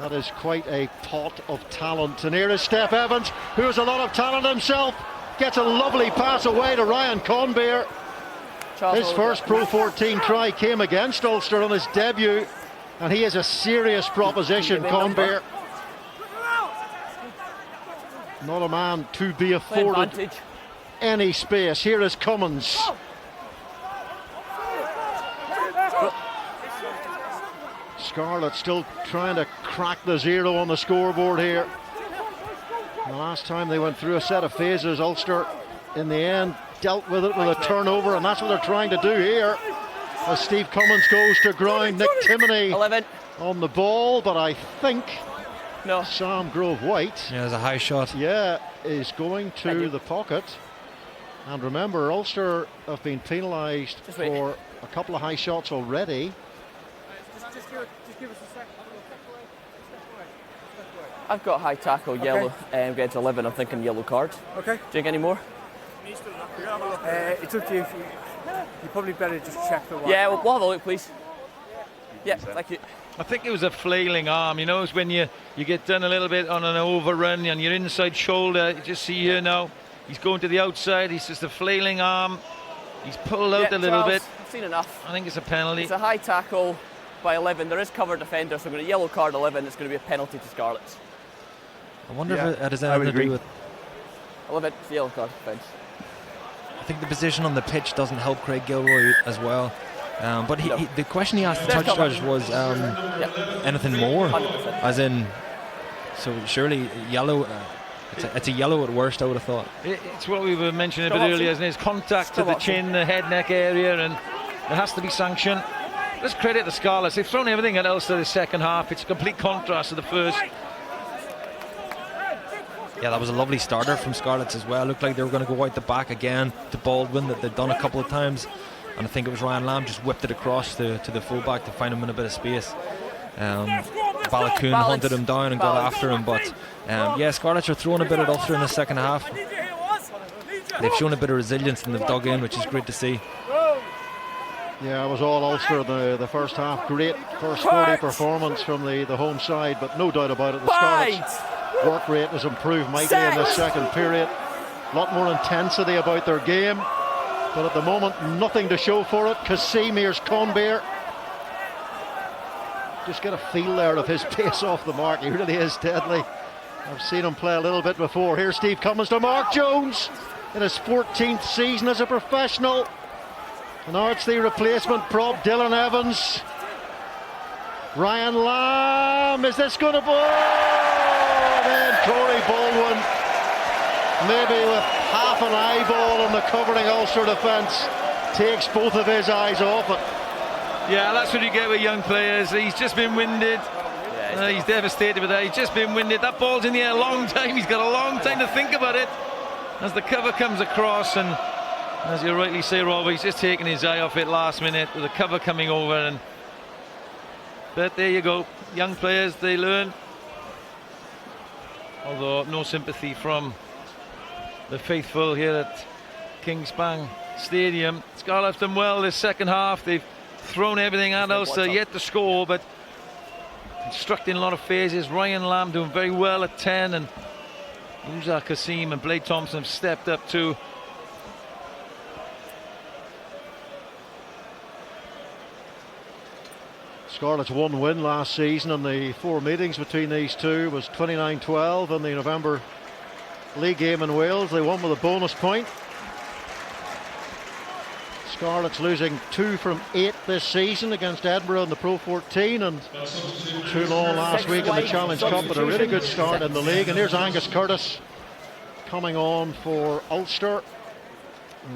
That is quite a pot of talent. And here is Steph Evans, who has a lot of talent himself. Gets a lovely pass away to Ryan Conbeer. His first Pro 14 try came against Ulster on his debut, and he is a serious proposition, Conbeer. Not a man to be afforded any space. Here is Cummins. Scarlett still trying to crack the 0 on the scoreboard here. The last time they went through a set of phases, Ulster in the end dealt with it with a turnover, and that's what they're trying to do here. As Steve Cummins goes to ground, Nick Timoney on the ball, but I think Sam Grove-White, there's a high shot. Is going to the pocket. And remember, Ulster have been penalised for a couple of high shots already. Just give us a sec. I've got high tackle, yellow, against 11. I'm thinking yellow card. Okay. Do you think any more? It's up to you. You probably better just check the one. Yeah, we'll have a look, please. Yeah, thank you. I think it was a flailing arm. You know, it's when you get done a little bit on an overrun and your inside shoulder. You just see here now, he's going to the outside. He's just a flailing arm. He's pulled out a little bit. I've seen enough. I think it's a penalty. It's a high tackle by 11. There is cover defender, so we're going to yellow card 11. It's going to be a penalty to Scarlets. I wonder if it has anything to do with 11, it's the yellow card defence. I think the position on the pitch doesn't help Craig Gilroy as well. But the question he asked the touch judge was anything more, 100%. as in, so surely yellow. It's a yellow at worst, I would have thought. It's what we were mentioning a bit earlier, isn't it? It's contact to the chin, the head, neck area, and there has to be sanction. Let's credit the Scarlets. They've thrown everything at Ulster the second half. It's a complete contrast to the first. Yeah, that was a lovely starter from Scarlets as well. Looked like they were going to go out the back again to Baldwin, that they'd done a couple of times. And I think it was Ryan Lamb just whipped it across to the fullback to find him in a bit of space. Balakoon hunted him down and got after him, but Scarlets are throwing a bit at Ulster in the second half. They've shown a bit of resilience and they've dug in, which is great to see. Yeah, it was all Ulster in the first half. Great first 40 performance from the home side, but no doubt about it, the Scarlets' work rate has improved mightily in the second period. A lot more intensity about their game, but at the moment, nothing to show for it. Casimir's Conbeer. Just get a feel there of his pace off the mark. He really is deadly. I've seen him play a little bit before. Here's Steve Cummins to Mark Jones in his 14th season as a professional. And now it's the replacement prop, Dylan Evans. Ryan Lamb, is this going to go? Then Corey Baldwin, maybe with half an eyeball on the covering Ulster defence, takes both of his eyes off it. Yeah, that's what you get with young players. He's just been winded. He's devastated with that. He's just been winded. That ball's in the air a long time. He's got a long time to think about it as the cover comes across, and as you rightly say, Rob, he's just taking his eye off it last minute with the cover coming over. But there you go, young players, they learn. Although no sympathy from the faithful here at Kingspan Stadium. Scarlett have done well this second half. They've thrown everything at Ulster, yet to score, but constructing a lot of phases. Ryan Lamb doing very well at 10, and Uza Kasim and Blade Thompson have stepped up too. Scarlet's one win last season, and the 4 meetings between these two was 29-12 in the November league game in Wales. They won with a bonus point. Scarlet's losing 2 from 8 this season against Edinburgh in the Pro 14 and 2-0 last week in the Challenge Cup, but a really good start in the league. And here's Angus Curtis coming on for Ulster,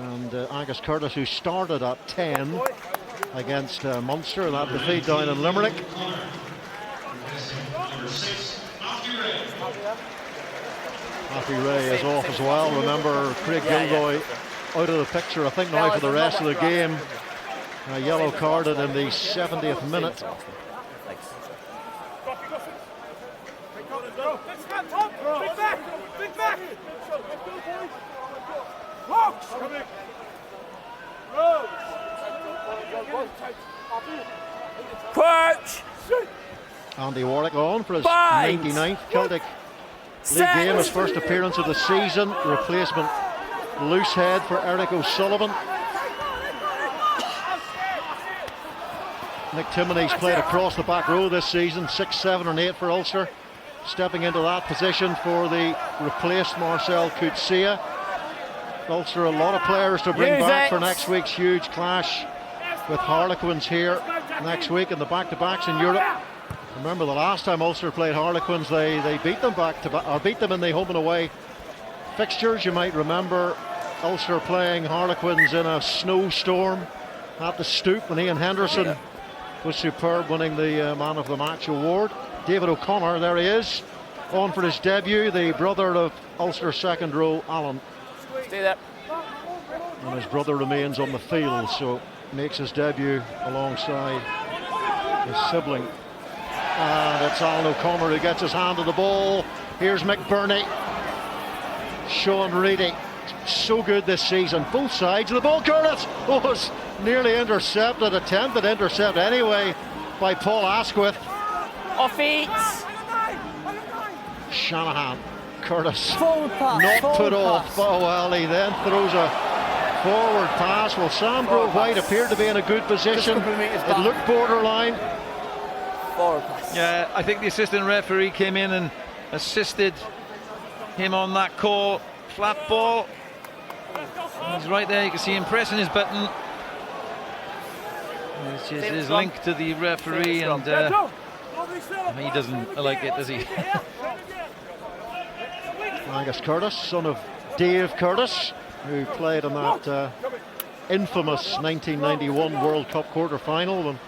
and Angus Curtis, who started at 10 against Munster in that defeat down in Limerick. Matthew Ray is off as well. Remember, Craig Gilroy out of the picture, I think, now for the rest of the game. A yellow carded in the 70th minute. Crouch. Andy Warwick on for his Bind. 99th Celtic League game, his first appearance of the season. Replacement loose head for Eric O'Sullivan. Nick Timoney's played across the back row this season, 6, 7 and 8 for Ulster. Stepping into that position for the replaced Marcel Coetzee. Ulster a lot of players to bring back for next week's huge clash with Harlequins here next week in the back-to-backs in Europe. Remember the last time Ulster played Harlequins, they beat them beat them in the home and away fixtures. You might remember Ulster playing Harlequins in a snowstorm at the Stoop when Ian Henderson was superb, winning the Man of the Match award. David O'Connor, there he is, on for his debut, the brother of Ulster second row Alan. Stay there. And his brother remains on the field, so makes his debut alongside his sibling. And it's Alan O'Connor who gets his hand on the ball. Here's McBurney. Sean Reedy, so good this season, both sides of the ball. Curtis was nearly intercepted, attempted intercept anyway by Paul Asquith. Off feet. Shanahan, Curtis, Pass, not put off. Oh well, he then throws a forward pass. Well, Sam Grove White appeared to be in a good position. It looked borderline. Forward pass. Yeah, I think the assistant referee came in and assisted him on that call. Flat ball. He's right there, you can see him pressing his button. It's just his link to the referee, and he doesn't like it, does he? Angus Curtis, son of Dave Curtis, who played in that infamous 1991 World Cup quarter-final when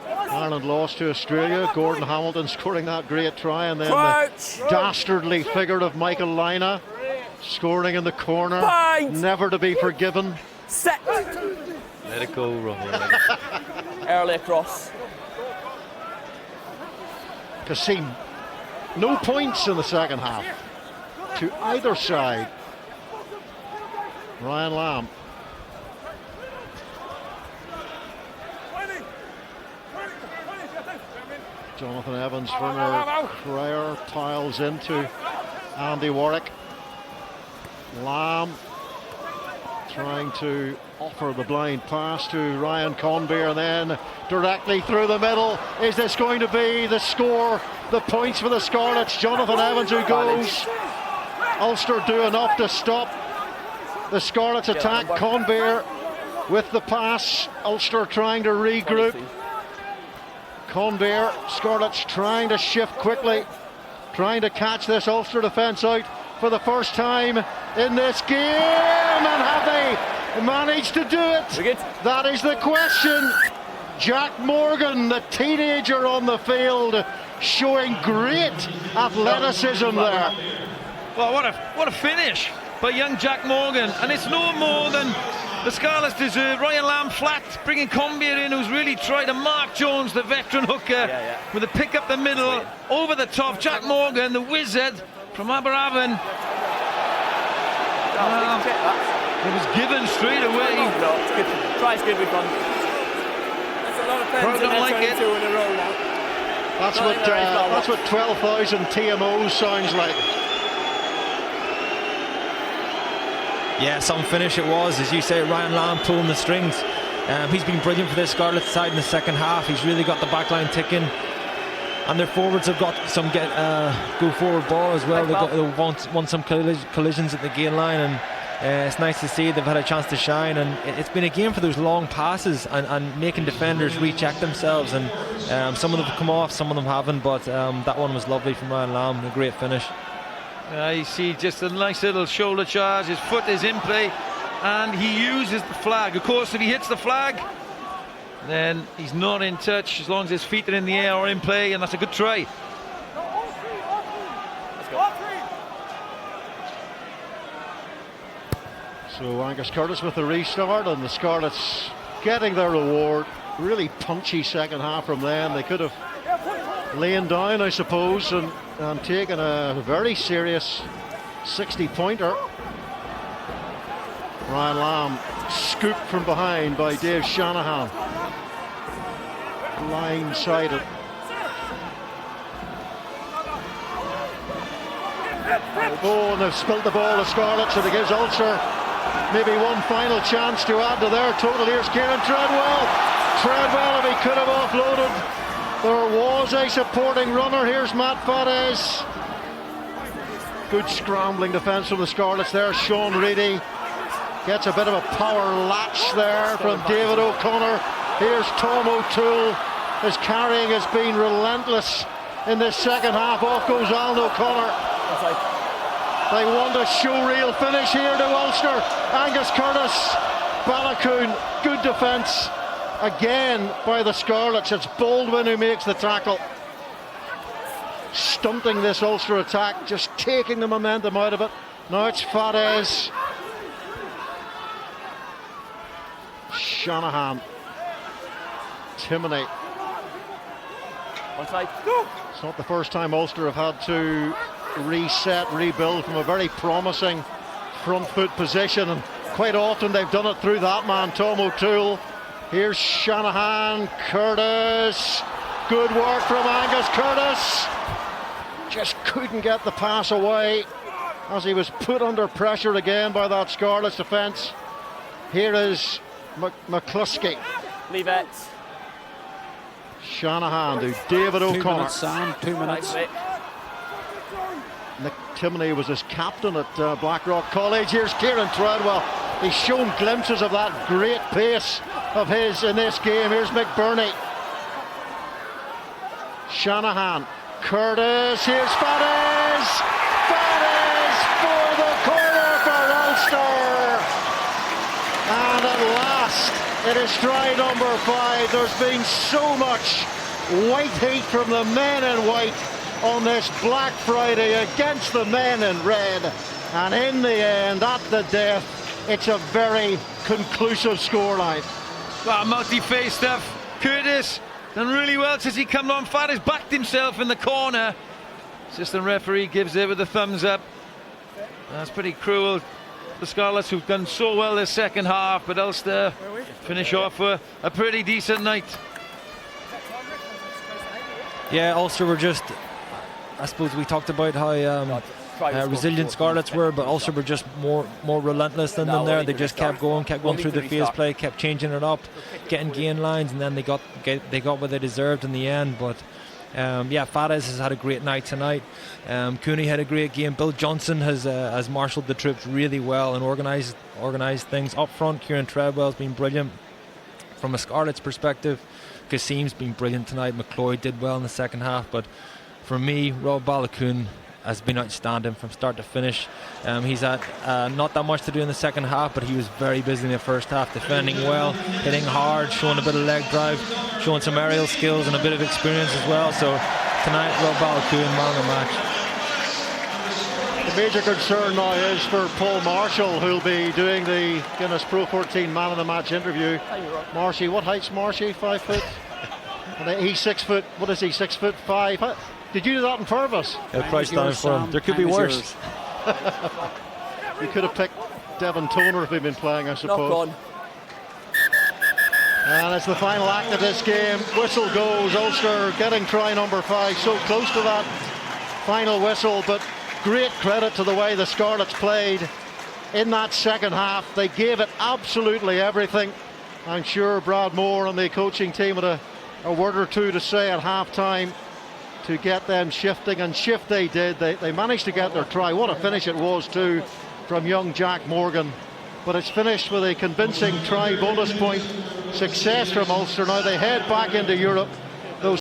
Ireland lost to Australia. Gordon Hamilton scoring that great try, and then the dastardly figure of Michael Lina scoring in the corner. Never to be forgiven. Set. Let it go, Robbie. Early across. Kassim, no points in the second half to either side. Ryan Lamb. Jonathan Evans, Werner Cryer tiles into Andy Warwick. Lamb trying to offer the blind pass to Ryan Conbeer, and then directly through the middle. Is this going to be the score, the points for the Scarlets? Jonathan Evans who goes. Ulster do enough to stop the Scarlets attack. Conbeer with the pass. Ulster trying to regroup. Conbeer, Scarlets trying to shift quickly, trying to catch this Ulster defence out for the first time in this game, and have they managed to do it? That is the question. Jack Morgan, the teenager on the field, showing great athleticism there. Well, what a finish by young Jack Morgan, and it's no more than the Scarlets deserve. Ryan Lamb flat, bringing Conbeer in, who's really tried to mark Jones, the veteran hooker, with a pick up the middle, over the top. Jack Morgan, the wizard from Aberavon. It was given straight away. No, it's good. Try's good, we've done. That's a lot of pens don't like it. In a row now. That's what 12,000 TMOs sounds like. Yeah, some finish it was, as you say. Ryan Lamb pulling the strings. He's been brilliant for this Scarlet side in the second half. He's really got the back line ticking, and their forwards have got some go forward ball as well. They won some collisions at the gain line, and it's nice to see they've had a chance to shine. And it's been a game for those long passes and making defenders recheck themselves, and some of them have come off, some of them haven't, but that one was lovely from Ryan Lamb. A great finish. You see just a nice little shoulder charge. His foot is in play, and he uses the flag. Of course, if he hits the flag, then he's not in touch as long as his feet are in the air or in play, and that's a good try. So Angus Curtis with the restart, and the Scarlets getting their reward. Really punchy second half from them. They could have laying down, I suppose, and taking a very serious 60-pointer. Ryan Lamb scooped from behind by Dave Shanahan. Line-sided. Oh, and they've spilt the ball, the Scarlets, and it gives Ulster maybe one final chance to add to their total. Here's Kieran Treadwell. Treadwell, if he could have offloaded, there was a supporting runner. Here's Matt Fadez. Good scrambling defence from the Scarlets there. Sean Reedy gets a bit of a power latch there from David O'Connor. Here's Tom O'Toole. His carrying has been relentless in this second half. Off goes Alan O'Connor. They want a show-reel finish here to Ulster. Angus Curtis, Balakoon, good defence again by the Scarlets. It's Baldwin who makes the tackle, stunting this Ulster attack, just taking the momentum out of it. Now it's Fadez. Shanahan. Timoney. It's not the first time Ulster have had to reset, rebuild from a very promising front foot position, and quite often they've done it through that man, Tom O'Toole. Here's Shanahan, Curtis, good work from Angus Curtis, just couldn't get the pass away as he was put under pressure again by that Scarlets defence. Here is McCluskey. Leave it. Shanahan to David O'Connor. 2 minutes. Nick Timoney was his captain at Blackrock College. Here's Kieran Treadwell. He's shown glimpses of that great pace of his in this game. Here's McBurney. Shanahan. Curtis. Here's Fadez. Fadez for the corner for Ulster. And at last, it is try number 5. There's been so much white heat from the men in white on this Black Friday against the men in red, and in the end, at the death, it's a very conclusive scoreline. Well, multi-faced stuff. Curtis done really well since he come on. Fadez backed himself in the corner. Assistant referee gives it with a thumbs up. That's pretty cruel. The Scarlets, who've done so well this second half, but Ulster finish off with a pretty decent night. Yeah, Ulster were just, I suppose we talked about how resilient Scarlets were, but Ulster were just more relentless than them there. They just kept going through the phase play, kept changing it up, getting gain lines, and then they got what they deserved in the end. But yeah, Fadez has had a great night tonight. Cooney had a great game. Bill Johnson has marshalled the troops really well and organised things up front. Kieran Treadwell's been brilliant from a Scarlets perspective. Kasim's been brilliant tonight. McLeod did well in the second half, but for me, Rob Balakoon has been outstanding from start to finish. He's had not that much to do in the second half, but he was very busy in the first half, defending well, hitting hard, showing a bit of leg drive, showing some aerial skills and a bit of experience as well. So tonight, Rob Balakoon, man of the match. The major concern now is for Paul Marshall, who'll be doing the Guinness Pro 14 man of the match interview. Marshy, what height's Marshy? 5 foot? And he's 6 foot. What is he? 6'5". Did you do that on purpose? Price down for him. There could be worse. You could have picked Devon Toner if he'd been playing, I suppose. And it's the final act of this game. Whistle goes. Ulster getting try number 5. So close to that final whistle, but great credit to the way the Scarlets played in that second half. They gave it absolutely everything. I'm sure Brad Moore and the coaching team had a word or two to say at half-time to get them shifting, and shift they did. They managed to get their try. What a finish it was too from young Jack Morgan. But it's finished with a convincing try bonus point success from Ulster. Now they head back into Europe.